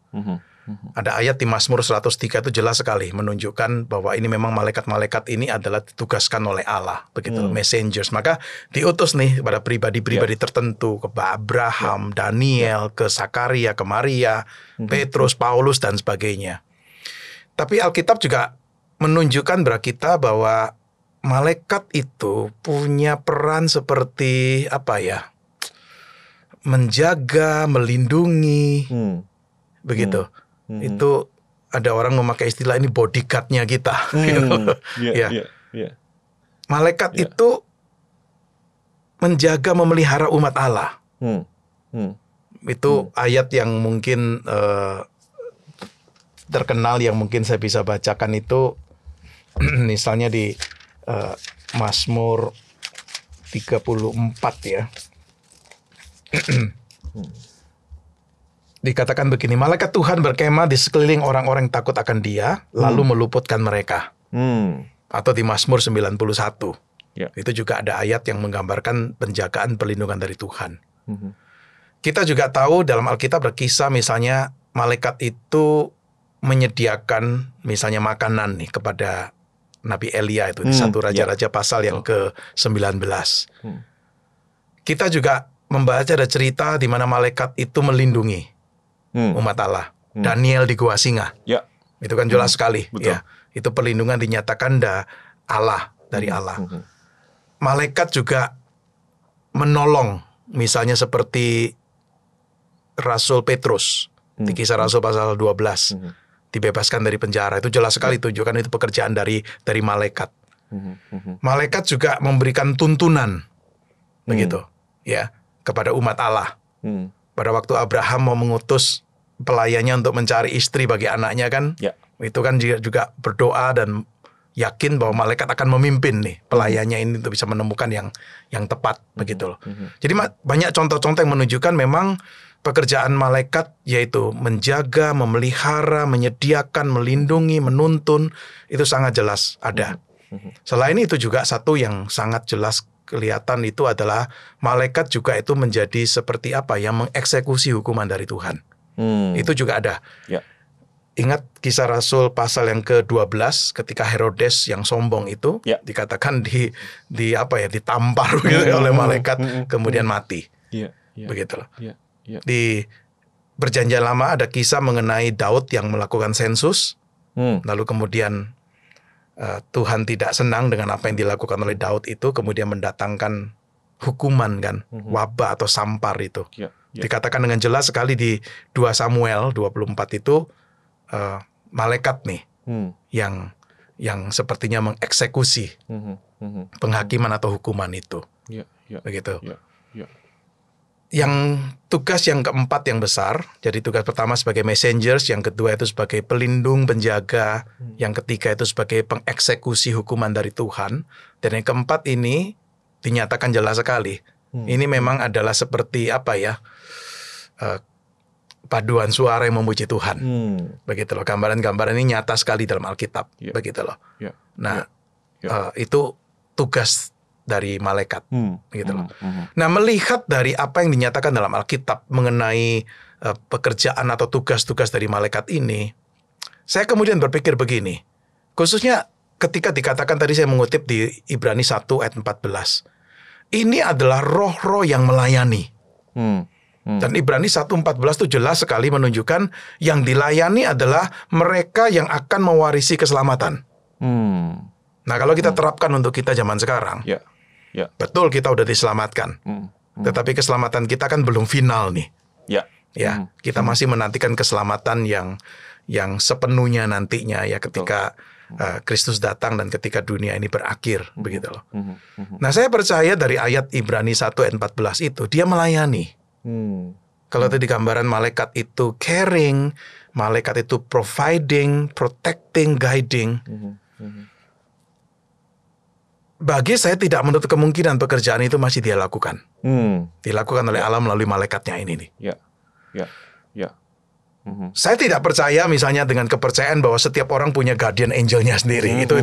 Ada ayat di Mazmur 103 itu jelas sekali menunjukkan bahwa ini memang malaikat-malaikat ini adalah ditugaskan oleh Allah, begitu, messengers. Maka diutus nih pada pribadi-pribadi tertentu, ke Abraham, Daniel, ke Zakaria, ke Maria, Petrus, Paulus dan sebagainya. Tapi Alkitab juga menunjukkan kepada kita bahwa malaikat itu punya peran seperti apa ya? Menjaga, melindungi, begitu. Itu ada orang memakai istilah ini bodyguard-nya kita. Malaikat itu menjaga, memelihara umat Allah. Itu ayat yang mungkin terkenal yang mungkin saya bisa bacakan itu misalnya di Mazmur 34 ya. Dikatakan begini, malaikat Tuhan berkemah di sekeliling orang-orang yang takut akan Dia, lalu meluputkan mereka. Atau di Mazmur 91. Itu juga ada ayat yang menggambarkan penjagaan perlindungan dari Tuhan. Kita juga tahu dalam Alkitab berkisah misalnya malaikat itu menyediakan misalnya makanan nih kepada Nabi Elia itu di 1 Raja-Raja pasal yang ke-19. Kita juga membaca ada cerita di mana malaikat itu melindungi umat Allah. Daniel di gua singa. Itu kan jelas sekali. Ya, itu perlindungan dinyatakan dari Allah. Malaikat juga menolong, misalnya seperti Rasul Petrus di Kisah Rasul pasal 12. Dibebaskan dari penjara. Itu jelas sekali tunjukkan itu pekerjaan dari malaikat. Malaikat juga memberikan tuntunan begitu ya kepada umat Allah. Pada waktu Abraham mau mengutus pelayannya untuk mencari istri bagi anaknya kan, itu kan juga berdoa dan yakin bahwa malaikat akan memimpin nih pelayannya ini untuk bisa menemukan yang tepat begitu loh. Jadi banyak contoh-contoh yang menunjukkan memang pekerjaan malaikat yaitu menjaga, memelihara, menyediakan, melindungi, menuntun, itu sangat jelas ada. Selain itu juga satu yang sangat jelas kelihatan itu adalah malaikat juga itu menjadi seperti apa yang mengeksekusi hukuman dari Tuhan. Itu juga ada. Ingat Kisah Rasul pasal yang ke-12 ketika Herodes yang sombong itu dikatakan ditampar gitu oleh malaikat kemudian mati. Begitulah. Di Perjanjian Lama ada kisah mengenai Daud yang melakukan sensus, lalu kemudian Tuhan tidak senang dengan apa yang dilakukan oleh Daud itu, kemudian mendatangkan hukuman kan, wabah atau sampar itu. Dikatakan dengan jelas sekali di 2 Samuel 24 itu malaikat nih yang sepertinya mengeksekusi penghakiman atau hukuman itu. Begitu. Yang tugas yang keempat yang besar, jadi tugas pertama sebagai messengers, yang kedua itu sebagai pelindung, penjaga, yang ketiga itu sebagai pengeksekusi hukuman dari Tuhan, dan yang keempat ini dinyatakan jelas sekali. Ini memang adalah seperti apa ya, paduan suara yang memuji Tuhan. Begitu loh. Gambaran-gambaran ini nyata sekali dalam Alkitab. Begitu loh. Nah, itu tugas dari malaikat. Begitu loh. Nah, melihat dari apa yang dinyatakan dalam Alkitab mengenai pekerjaan atau tugas-tugas dari malaikat ini, saya kemudian berpikir begini. Khususnya ketika dikatakan tadi saya mengutip di Ibrani 1 ayat 14. Ini adalah roh-roh yang melayani. Dan Ibrani 1:14 itu jelas sekali menunjukkan yang dilayani adalah mereka yang akan mewarisi keselamatan. Nah, kalau kita terapkan untuk kita zaman sekarang, betul kita udah diselamatkan. Tetapi keselamatan kita kan belum final nih. Kita masih menantikan keselamatan yang sepenuhnya nantinya ya ketika Kristus datang dan ketika dunia ini berakhir, begitu loh. Nah, saya percaya dari ayat Ibrani 1 ayat 14 itu dia melayani. Kalau tadi gambaran malaikat itu caring, malaikat itu providing, protecting, guiding. Bagi saya tidak menutup kemungkinan pekerjaan itu masih dia lakukan. Dilakukan oleh Allah melalui malaikatnya ini nih. Saya tidak percaya misalnya dengan kepercayaan bahwa setiap orang punya guardian angelnya sendiri. Itu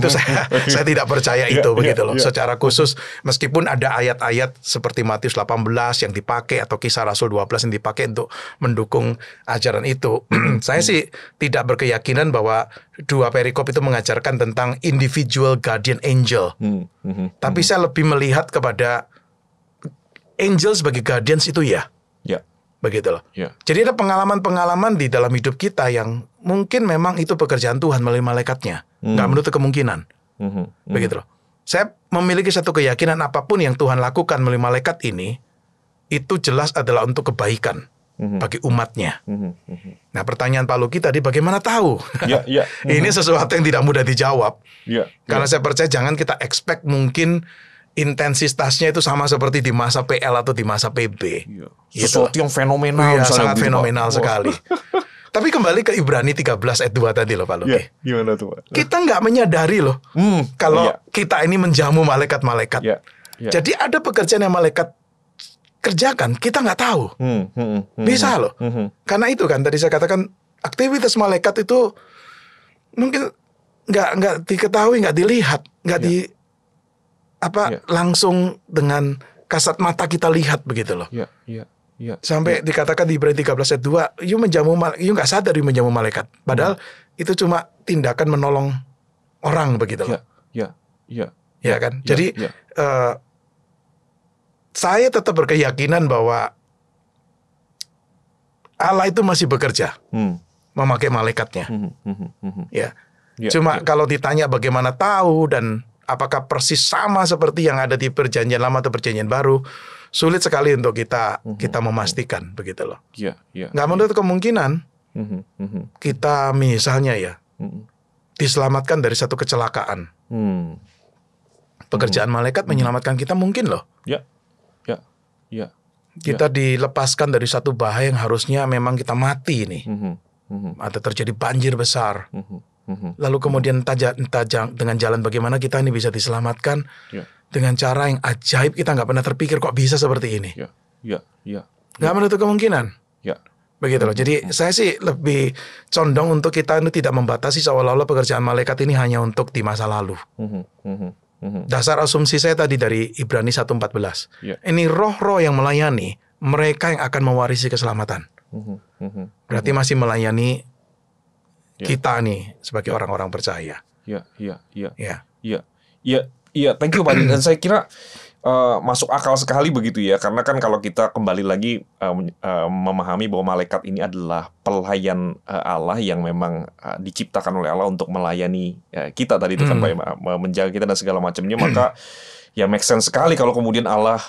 saya tidak percaya itu begitu loh. Secara khusus meskipun ada ayat-ayat seperti Matius 18 yang dipakai atau Kisah Rasul 12 yang dipakai untuk mendukung ajaran itu. Saya sih tidak berkeyakinan bahwa dua perikop itu mengajarkan tentang individual guardian angel. Tapi saya lebih melihat kepada angel sebagai guardians itu ya. Begitu loh. Jadi ada pengalaman-pengalaman di dalam hidup kita yang mungkin memang itu pekerjaan Tuhan melalui malaikatnya. Nggak menutup kemungkinan. Begitu loh. Saya memiliki satu keyakinan apapun yang Tuhan lakukan melalui malaikat ini, itu jelas adalah untuk kebaikan bagi umatnya. Nah, pertanyaan Pak Luki tadi bagaimana tahu? Ini sesuatu yang tidak mudah dijawab. Karena saya percaya jangan kita expect mungkin intensitasnya itu sama seperti di masa PL atau di masa PB. Sesuatu yang fenomenal. Sangat fenomenal sekali. Tapi kembali ke Ibrani 13 ayat 2 tadi loh Pak Luki. Gimana tuh Pak? Kita nggak menyadari loh kalau kita ini menjamu malaikat-malaikat. Jadi ada pekerjaan yang malaikat kerjakan, kita nggak tahu. Bisa loh. Karena itu kan tadi saya katakan aktivitas malaikat itu mungkin nggak diketahui, nggak dilihat, langsung dengan kasat mata kita lihat begitu loh. Sampai dikatakan di Ibrani 13 ayat 2, you nggak sadar you menjamu malaikat. Padahal itu cuma tindakan menolong orang begitu loh. Ya kan? Jadi saya tetap berkeyakinan bahwa Allah itu masih bekerja memakai malaikatnya. Cuma kalau ditanya bagaimana tahu dan apakah persis sama seperti yang ada di Perjanjian Lama atau Perjanjian Baru, sulit sekali untuk kita memastikan begitu loh. Nggak menutup kemungkinan kita misalnya diselamatkan dari satu kecelakaan. Pekerjaan malaikat menyelamatkan kita mungkin loh. Kita dilepaskan dari satu bahaya yang harusnya memang kita mati nih. Atau terjadi banjir besar. Lalu kemudian entah dengan jalan bagaimana kita ini bisa diselamatkan dengan cara yang ajaib, kita nggak pernah terpikir kok bisa seperti ini. Nggak menutup kemungkinan. Begitu loh. Jadi saya sih lebih condong untuk kita ini tidak membatasi seolah-olah pekerjaan malaikat ini hanya untuk di masa lalu. Dasar asumsi saya tadi dari Ibrani 1:14. Ini roh-roh yang melayani mereka yang akan mewarisi keselamatan. Berarti masih melayani kita nih sebagai orang-orang percaya. Thank you Pak. Dan saya kira masuk akal sekali begitu ya, karena kan kalau kita kembali lagi memahami bahwa malaikat ini adalah pelayan Allah yang memang diciptakan oleh Allah untuk melayani kita tadi itu kan Pak, menjaga kita dan segala macamnya, maka ya make sense sekali kalau kemudian Allah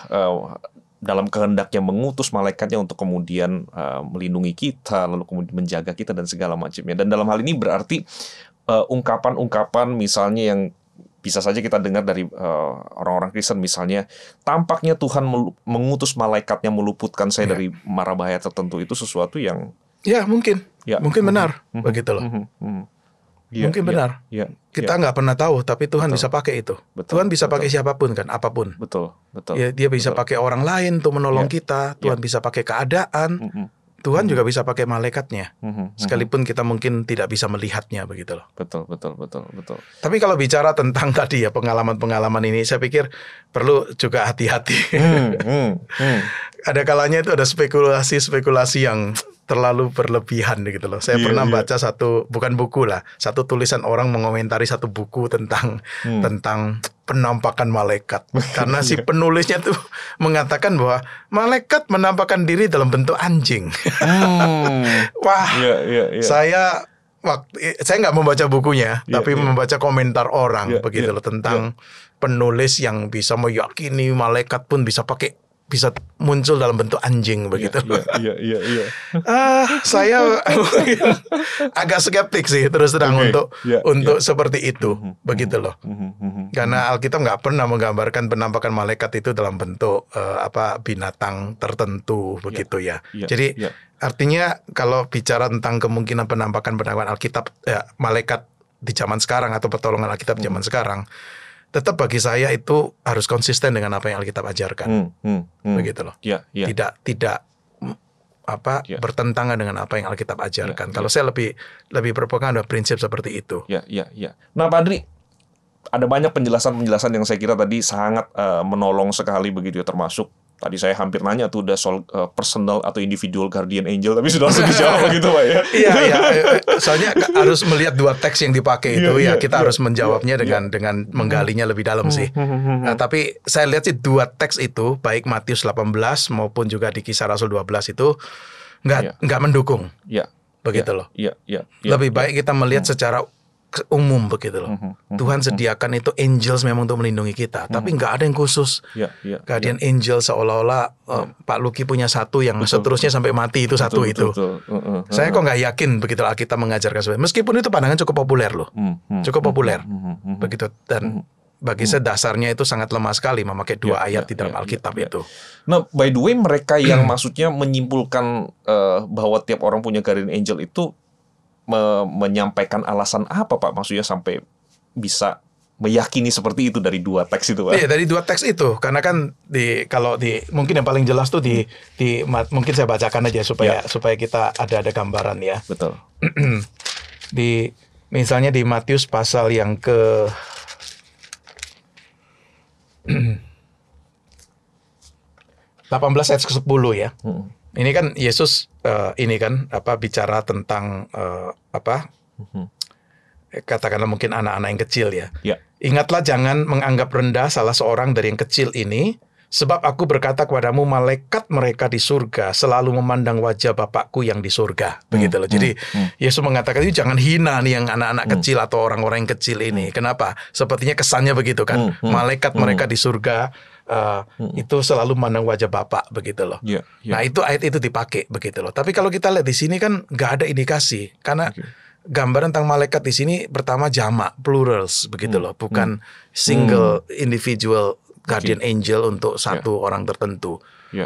dalam kehendaknya mengutus malaikatnya untuk kemudian melindungi kita, lalu kemudian menjaga kita dan segala macamnya. Dan dalam hal ini berarti ungkapan-ungkapan misalnya yang bisa saja kita dengar dari orang-orang Kristen misalnya, tampaknya Tuhan mengutus malaikatnya meluputkan saya dari mara bahaya tertentu, itu sesuatu yang mungkin benar begitu loh. Mungkin benar. Kita nggak pernah tahu, tapi Tuhan bisa pakai itu. Tuhan bisa pakai siapapun kan, apapun. Dia bisa pakai orang lain untuk menolong kita. Tuhan bisa pakai keadaan. Tuhan juga bisa pakai malaikatnya, sekalipun kita mungkin tidak bisa melihatnya begitu loh. Betul. Tapi kalau bicara tentang tadi ya pengalaman-pengalaman ini, saya pikir perlu juga hati-hati. Ada kalanya itu ada spekulasi yang terlalu berlebihan gitu loh. Saya pernah baca bukan buku lah, satu tulisan orang mengomentari satu buku tentang penampakan malaikat. Karena si penulisnya tuh mengatakan bahwa malaikat menampakkan diri dalam bentuk anjing. Wah, saya nggak membaca bukunya, tapi membaca komentar orang begitu loh tentang penulis yang bisa meyakini malaikat pun bisa muncul dalam bentuk anjing begitu. Saya agak skeptik sih terus terang untuk seperti itu begitu loh. Karena Alkitab nggak pernah menggambarkan penampakan malaikat itu dalam bentuk binatang tertentu begitu ya. Jadi artinya kalau bicara tentang kemungkinan penampakan Alkitab malaikat di zaman sekarang atau pertolongan Alkitab zaman sekarang, tetap bagi saya itu harus konsisten dengan apa yang Alkitab ajarkan, begitu loh. Tidak bertentangan dengan apa yang Alkitab ajarkan. Kalau saya lebih berpegang pada prinsip seperti itu. Nah, Pak Adri, ada banyak penjelasan yang saya kira tadi sangat menolong sekali begitu ya, termasuk tadi saya hampir nanya tuh udah soal personal atau individual guardian angel, tapi sudah langsung dijawab gitu Pak ya. Iya. Soalnya harus melihat dua teks yang dipakai itu kita harus menjawabnya dengan menggalinya lebih dalam sih. Nah, tapi saya lihat sih dua teks itu baik Matius 18 maupun juga di Kisah Rasul 12 itu nggak mendukung. Begitu loh. Lebih baik kita melihat secara umum begitu loh. Tuhan sediakan itu angels memang untuk melindungi kita, tapi nggak ada yang khusus. Guardian angel seolah-olah Pak Luki punya satu yang seterusnya sampai mati itu satu itu. Saya kok nggak yakin begitu Alkitab mengajarkan seperti. Meskipun itu pandangan cukup populer loh, cukup populer begitu. Dan bagi saya dasarnya itu sangat lemah sekali memakai dua ayat di dalam Alkitab itu. Nah, by the way, mereka yang maksudnya menyimpulkan bahwa tiap orang punya guardian angel itu menyampaikan alasan apa Pak? Maksudnya sampai bisa meyakini seperti itu dari dua teks itu Pak? Iya, dari dua teks itu. Karena kan mungkin yang paling jelas tuh mungkin saya bacakan aja supaya kita ada gambaran ya. Betul. Misalnya di Matius pasal yang ke 18 ayat ke-10 ya. Ini kan Yesus bicara tentang katakanlah mungkin anak-anak yang kecil ya. Ingatlah jangan menganggap rendah salah seorang dari yang kecil ini, sebab aku berkata kepadamu malaikat mereka di surga selalu memandang wajah Bapakku yang di surga. Begitu loh. Jadi Yesus mengatakan itu jangan hina nih yang anak-anak kecil atau orang-orang yang kecil ini. Kenapa? Sepertinya kesannya begitu kan. Malaikat mereka di surga itu selalu memandang wajah Bapak begitu loh. Nah itu ayat itu dipakai begitu loh. Tapi kalau kita lihat di sini kan nggak ada indikasi karena gambaran tentang malaikat di sini pertama jamak plurals begitu loh, bukan single individual guardian angel untuk satu orang tertentu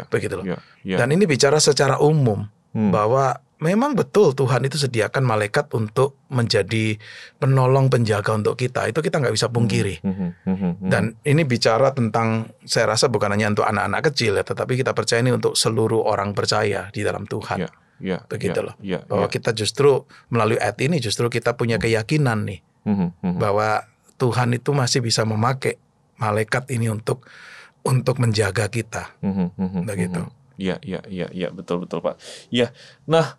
begitu loh. Dan ini bicara secara umum bahwa memang betul Tuhan itu sediakan malaikat untuk menjadi penolong penjaga untuk kita. Itu kita nggak bisa pungkiri. Dan ini bicara tentang, saya rasa bukan hanya untuk anak-anak kecil ya, tetapi kita percaya ini untuk seluruh orang percaya di dalam Tuhan. Begitu loh. Bahwa kita justru melalui ayat ini justru kita punya keyakinan nih bahwa Tuhan itu masih bisa memakai malaikat ini untuk menjaga kita. Begitu. Iya, betul Pak. Iya. Nah,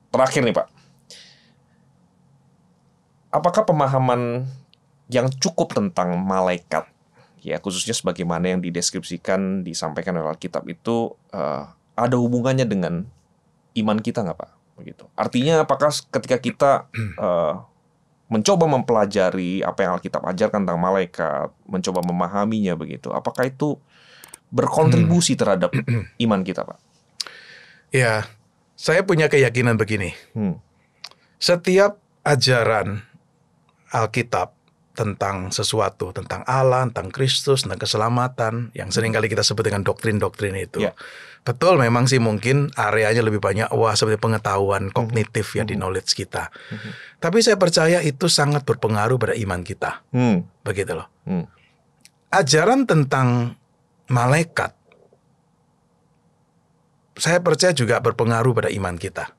terakhir nih Pak, apakah pemahaman yang cukup tentang malaikat, ya khususnya sebagaimana yang dideskripsikan, disampaikan oleh Alkitab itu ada hubungannya dengan iman kita nggak Pak? Begitu. Artinya apakah ketika kita mencoba mempelajari apa yang Alkitab ajarkan tentang malaikat, mencoba memahaminya begitu, apakah itu berkontribusi terhadap iman kita Pak? Ya. Saya punya keyakinan begini, setiap ajaran Alkitab tentang sesuatu, tentang Allah, tentang Kristus, tentang keselamatan, yang seringkali kita sebut dengan doktrin-doktrin itu, betul memang sih mungkin areanya lebih banyak, seperti pengetahuan kognitif ya di knowledge kita. Tapi saya percaya itu sangat berpengaruh pada iman kita, begitu loh. Ajaran tentang malaikat saya percaya juga berpengaruh pada iman kita.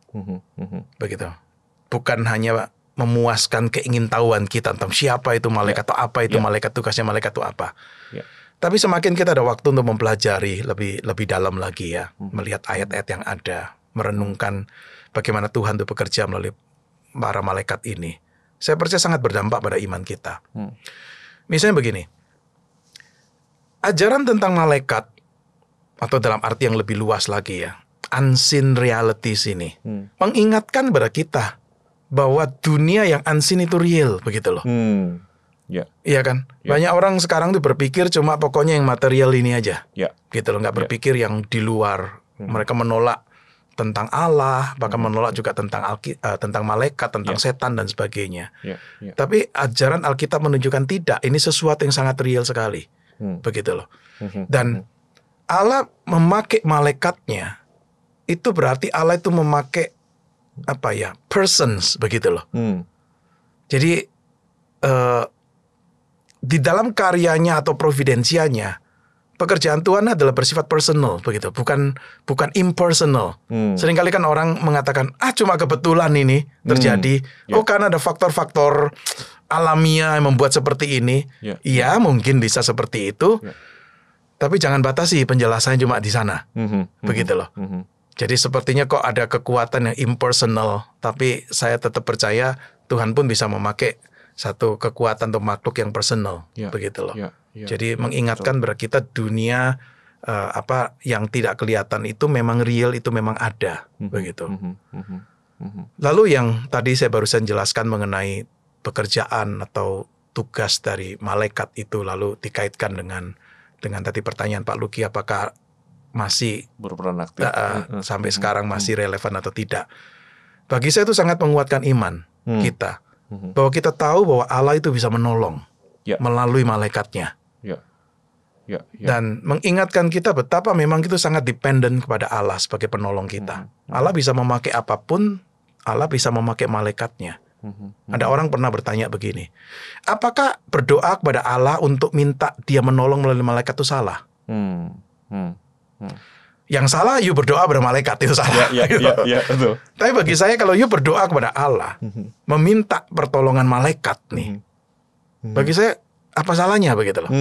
Begitu. Bukan hanya memuaskan keingintahuan kita tentang siapa itu malaikat atau apa itu malaikat, tugasnya malaikat itu apa. Tapi semakin kita ada waktu untuk mempelajari lebih dalam lagi ya, melihat ayat-ayat yang ada, merenungkan bagaimana Tuhan itu bekerja melalui para malaikat ini. Saya percaya sangat berdampak pada iman kita. Misalnya begini, ajaran tentang malaikat, atau dalam arti yang lebih luas lagi ya, unseen realities ini, mengingatkan pada kita bahwa dunia yang unseen itu real, begitu loh. Iya kan? Banyak orang sekarang tuh berpikir cuma pokoknya yang material ini aja, gitu loh, nggak berpikir yang di luar. Mereka menolak tentang Allah, bahkan menolak juga tentang malaikat, tentang setan dan sebagainya. Tapi ajaran Alkitab menunjukkan tidak, ini sesuatu yang sangat real sekali, begitu loh. Dan Allah memakai malaikatnya, itu berarti Allah itu memakai persons, begitu loh. Jadi di dalam karyanya atau providensianya, pekerjaan Tuhan adalah bersifat personal, begitu, bukan impersonal. Seringkali kan orang mengatakan, cuma kebetulan ini terjadi, karena ada faktor-faktor alamiah yang membuat seperti ini. Iya, mungkin bisa seperti itu. Tapi jangan batasi penjelasannya cuma di sana, begitu loh. Jadi sepertinya kok ada kekuatan yang impersonal, tapi saya tetap percaya Tuhan pun bisa memakai satu kekuatan untuk makhluk yang personal, begitu loh. Jadi mengingatkan bahwa kita dunia yang tidak kelihatan itu memang real, itu memang ada, begitu. Lalu yang tadi saya barusan jelaskan mengenai pekerjaan atau tugas dari malaikat itu, lalu dikaitkan dengan tadi pertanyaan Pak Luki, apakah masih berperan aktif sampai sekarang masih relevan atau tidak. Bagi saya itu sangat menguatkan iman kita, bahwa kita tahu bahwa Allah itu bisa menolong melalui malaikatnya. Dan mengingatkan kita betapa memang itu sangat dependen kepada Allah sebagai penolong kita. Allah bisa memakai apapun, Allah bisa memakai malaikatnya. Ada orang pernah bertanya begini, apakah berdoa kepada Allah untuk minta dia menolong melalui malaikat itu salah? Yang salah you berdoa kepada malaikat, itu salah. Betul. Tapi bagi saya kalau you berdoa kepada Allah, meminta pertolongan malaikat nih, bagi saya apa salahnya, begitu loh.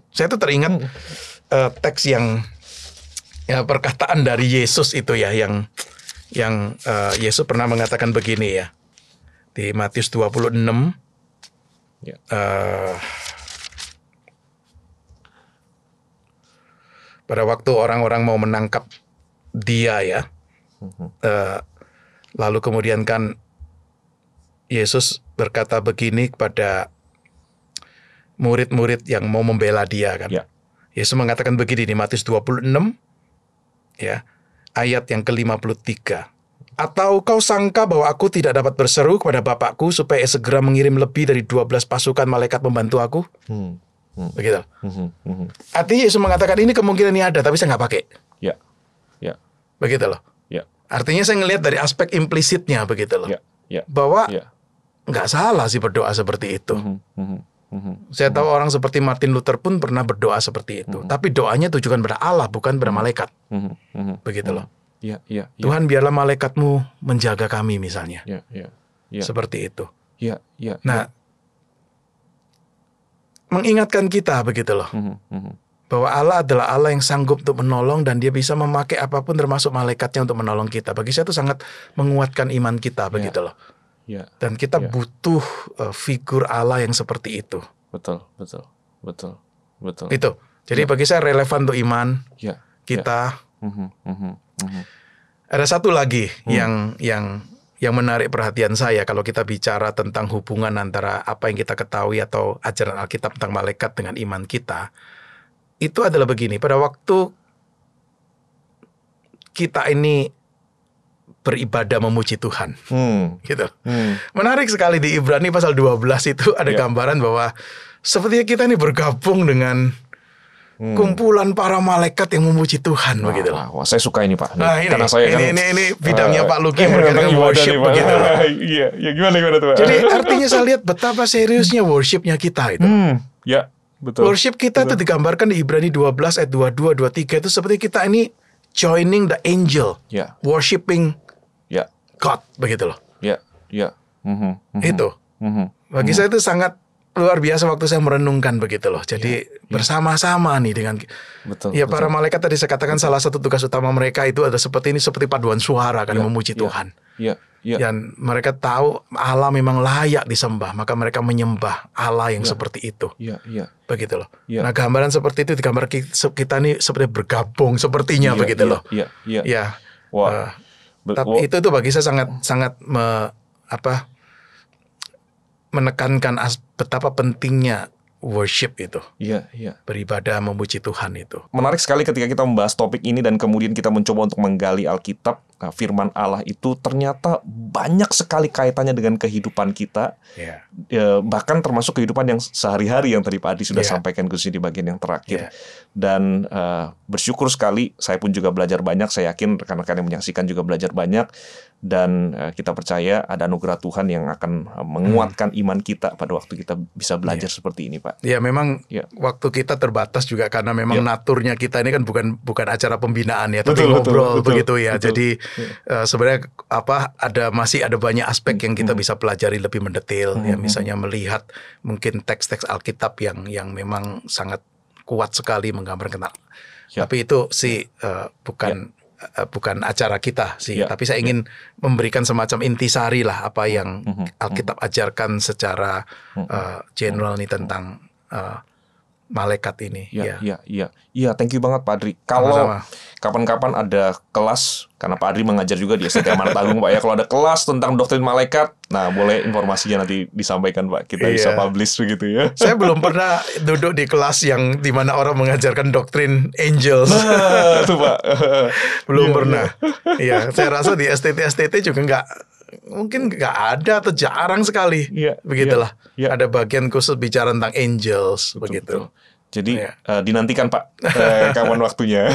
Saya tuh teringat teks yang perkataan dari Yesus itu ya, yang Yesus pernah mengatakan begini ya, di Matius 26 pada waktu orang-orang mau menangkap dia ya, lalu kemudian kan Yesus berkata begini kepada murid-murid yang mau membela dia kan. Yesus mengatakan begini di Matius 26 ya, ayat yang ke-53. Atau kau sangka bahwa aku tidak dapat berseru kepada Bapakku supaya segera mengirim lebih dari 12 pasukan malaikat membantu aku? Begitu. Artinya Yesus mengatakan ini kemungkinan ini ada, tapi saya nggak pakai. Begitu loh. Artinya saya ngelihat dari aspek implisitnya, begitu loh. Bahwa nggak salah sih berdoa seperti itu. Saya tahu orang seperti Martin Luther pun pernah berdoa seperti itu. Tapi doanya tujukan pada Allah, bukan pada malaikat. Begitu loh. Tuhan, biarlah malaikatmu menjaga kami misalnya. Seperti itu. Nah, mengingatkan kita, begitu loh. Bahwa Allah adalah Allah yang sanggup untuk menolong, dan dia bisa memakai apapun termasuk malaikatnya untuk menolong kita. Bagi saya itu sangat menguatkan iman kita, begitu loh. Dan kita butuh figur Allah yang seperti itu. Betul. Itu. Jadi bagi saya relevan untuk iman kita. Ada satu lagi yang menarik perhatian saya kalau kita bicara tentang hubungan antara apa yang kita ketahui atau ajaran Alkitab tentang malaikat dengan iman kita. Itu adalah begini, pada waktu kita ini beribadah memuji Tuhan, gitu. Menarik sekali di Ibrani pasal 12 itu ada gambaran bahwa sepertinya kita ini bergabung dengan kumpulan para malaikat yang memuji Tuhan, begitu. Wah, saya suka ini Pak. Nah, karena saya ini bidangnya Pak Luki yang berkaitan dengan worship, begitu. Iya, gimana tuh Pak? Jadi artinya saya lihat betapa seriusnya worshipnya kita itu. Betul. Worship kita itu digambarkan di Ibrani 12 ayat 22, 23 itu seperti kita ini joining the angel, worshiping God, begitu loh. Itu bagi saya itu sangat luar biasa waktu saya merenungkan begitu loh. Jadi bersama-sama nih dengan para malaikat tadi saya katakan salah satu tugas utama mereka itu ada seperti paduan suara kan memuji Tuhan. Dan mereka tahu Allah memang layak disembah, maka mereka menyembah Allah yang seperti itu. Begitu loh. Nah, gambaran seperti itu digambar kita nih seperti bergabung sepertinya begitu loh. Tapi itu tuh bagi saya sangat menekankan betapa pentingnya worship itu. Beribadah memuji Tuhan itu. Menarik sekali ketika kita membahas topik ini dan kemudian kita mencoba untuk menggali Alkitab. Nah, firman Allah itu ternyata banyak sekali kaitannya dengan kehidupan kita. Bahkan termasuk kehidupan yang sehari-hari yang tadi Pak Adri sudah sampaikan khususnya di bagian yang terakhir. Dan bersyukur sekali, saya pun juga belajar banyak. Saya yakin rekan-rekan yang menyaksikan juga belajar banyak. Dan kita percaya ada anugerah Tuhan yang akan menguatkan iman kita pada waktu kita bisa belajar seperti ini, Pak. Ya, memang waktu kita terbatas juga karena memang naturnya kita ini kan bukan acara pembinaan ya, tapi ngobrol begitu ya. Jadi sebenarnya masih ada banyak aspek yang kita bisa pelajari lebih mendetail ya, misalnya melihat mungkin teks-teks Alkitab yang memang sangat kuat sekali menggambarkan tentang. Tapi itu sih bukan acara kita sih, tapi saya ingin memberikan semacam intisari lah apa yang Alkitab ajarkan secara general nih tentang malaikat ini. Thank you banget Pak Adri. Kalau kapan-kapan ada kelas, karena Pak Adri mengajar juga di STT Amanat Agung Pak ya, kalau ada kelas tentang doktrin malaikat, nah boleh informasinya nanti disampaikan Pak, kita bisa publish begitu ya. Saya belum pernah duduk di kelas yang dimana orang mengajarkan doktrin angels. Nah, itu Pak. Belum pernah. Iya, saya rasa di STT juga mungkin nggak ada atau jarang sekali. Begitulah. Ada bagian khusus bicara tentang angels, begitu. Jadi dinantikan Pak kapan waktunya.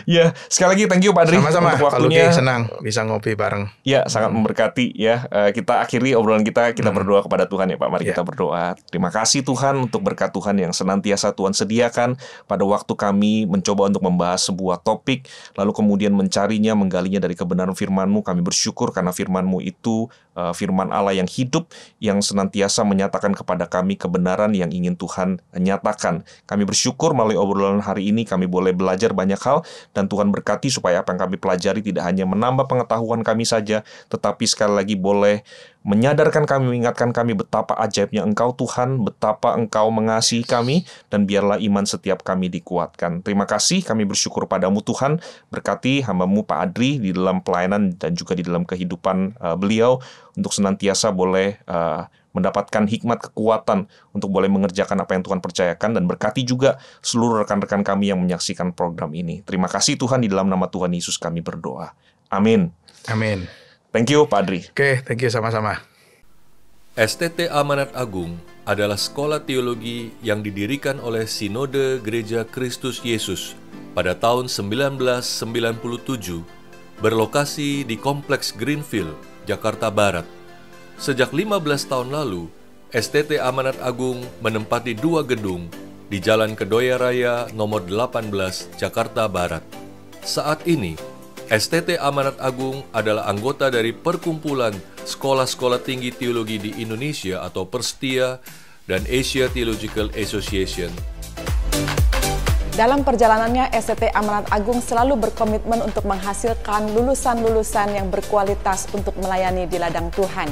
Iya. Sekali lagi thank you Pak Adri untuk waktunya. Senang bisa ngopi bareng. Ya, sangat memberkati ya. Kita akhiri obrolan kita berdoa kepada Tuhan ya Pak. Mari kita berdoa. Terima kasih Tuhan untuk berkat Tuhan yang senantiasa Tuhan sediakan pada waktu kami mencoba untuk membahas sebuah topik, lalu kemudian mencarinya, menggalinya dari kebenaran firman-Mu. Kami bersyukur karena firman-Mu itu firman Allah yang hidup, yang senantiasa menyatakan kepada kami kebenaran yang ingin Tuhan nyatakan. Kami bersyukur melalui obrolan hari ini kami boleh belajar banyak hal, dan Tuhan berkati supaya apa yang kami pelajari tidak hanya menambah pengetahuan kami saja, tetapi sekali lagi boleh menyadarkan kami, mengingatkan kami betapa ajaibnya Engkau Tuhan, betapa Engkau mengasihi kami, dan biarlah iman setiap kami dikuatkan. Terima kasih, kami bersyukur padamu Tuhan. Berkati hamba-Mu Pak Adri di dalam pelayanan dan juga di dalam kehidupan beliau, untuk senantiasa boleh mendapatkan hikmat, kekuatan untuk boleh mengerjakan apa yang Tuhan percayakan, dan berkati juga seluruh rekan-rekan kami yang menyaksikan program ini. Terima kasih Tuhan, di dalam nama Tuhan Yesus kami berdoa. Amin. Amin. Thank you Pak Adri. Oke, thank you sama-sama. STT Amanat Agung adalah sekolah teologi yang didirikan oleh Sinode Gereja Kristus Yesus pada tahun 1997, berlokasi di Kompleks Greenfield, Jakarta Barat. Sejak 15 tahun lalu, STT Amanat Agung menempati 2 gedung di Jalan Kedoya Raya nomor 18, Jakarta Barat. Saat ini, STT Amanat Agung adalah anggota dari Perkumpulan Sekolah-Sekolah Tinggi Teologi di Indonesia atau Perstia dan Asia Theological Association. Dalam perjalanannya, STT Amanat Agung selalu berkomitmen untuk menghasilkan lulusan-lulusan yang berkualitas untuk melayani di ladang Tuhan.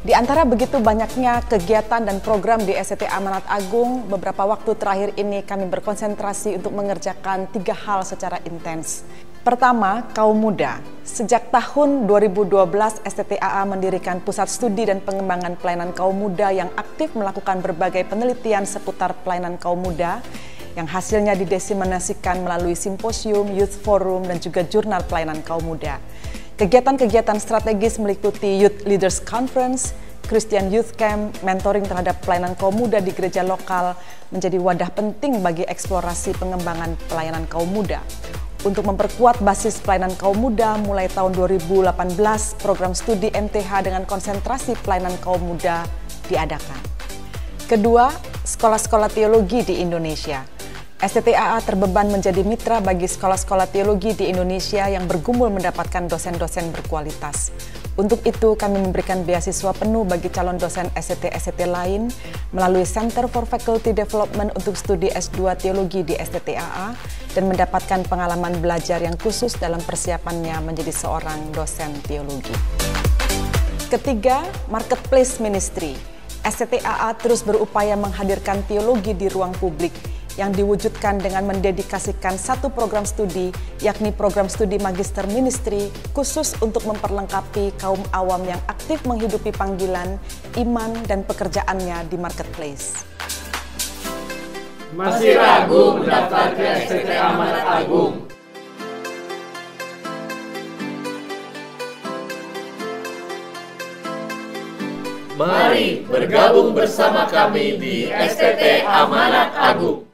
Di antara begitu banyaknya kegiatan dan program di STT Amanat Agung, beberapa waktu terakhir ini kami berkonsentrasi untuk mengerjakan 3 hal secara intens. Pertama, kaum muda. Sejak tahun 2012, STTAA mendirikan Pusat Studi dan Pengembangan Pelayanan Kaum Muda yang aktif melakukan berbagai penelitian seputar pelayanan kaum muda, yang hasilnya didiseminasikan melalui simposium, youth forum, dan juga jurnal pelayanan kaum muda. Kegiatan-kegiatan strategis meliputi Youth Leaders Conference, Christian Youth Camp, mentoring terhadap pelayanan kaum muda di gereja lokal menjadi wadah penting bagi eksplorasi pengembangan pelayanan kaum muda. Untuk memperkuat basis pelayanan kaum muda, mulai tahun 2018, program studi MTH dengan konsentrasi pelayanan kaum muda diadakan. Kedua, sekolah-sekolah teologi di Indonesia. STTAA terbeban menjadi mitra bagi sekolah-sekolah teologi di Indonesia yang bergumul mendapatkan dosen-dosen berkualitas. Untuk itu, kami memberikan beasiswa penuh bagi calon dosen STT lain melalui Center for Faculty Development untuk studi S2 Teologi di STTAA dan mendapatkan pengalaman belajar yang khusus dalam persiapannya menjadi seorang dosen teologi. Ketiga, Marketplace Ministry. STTAA terus berupaya menghadirkan teologi di ruang publik yang diwujudkan dengan mendedikasikan satu program studi, yakni program studi Magister Ministry, khusus untuk memperlengkapi kaum awam yang aktif menghidupi panggilan, iman, dan pekerjaannya di marketplace. Masih ragu mendaftar ke STT Amanat Agung? Mari bergabung bersama kami di STT Amanat Agung.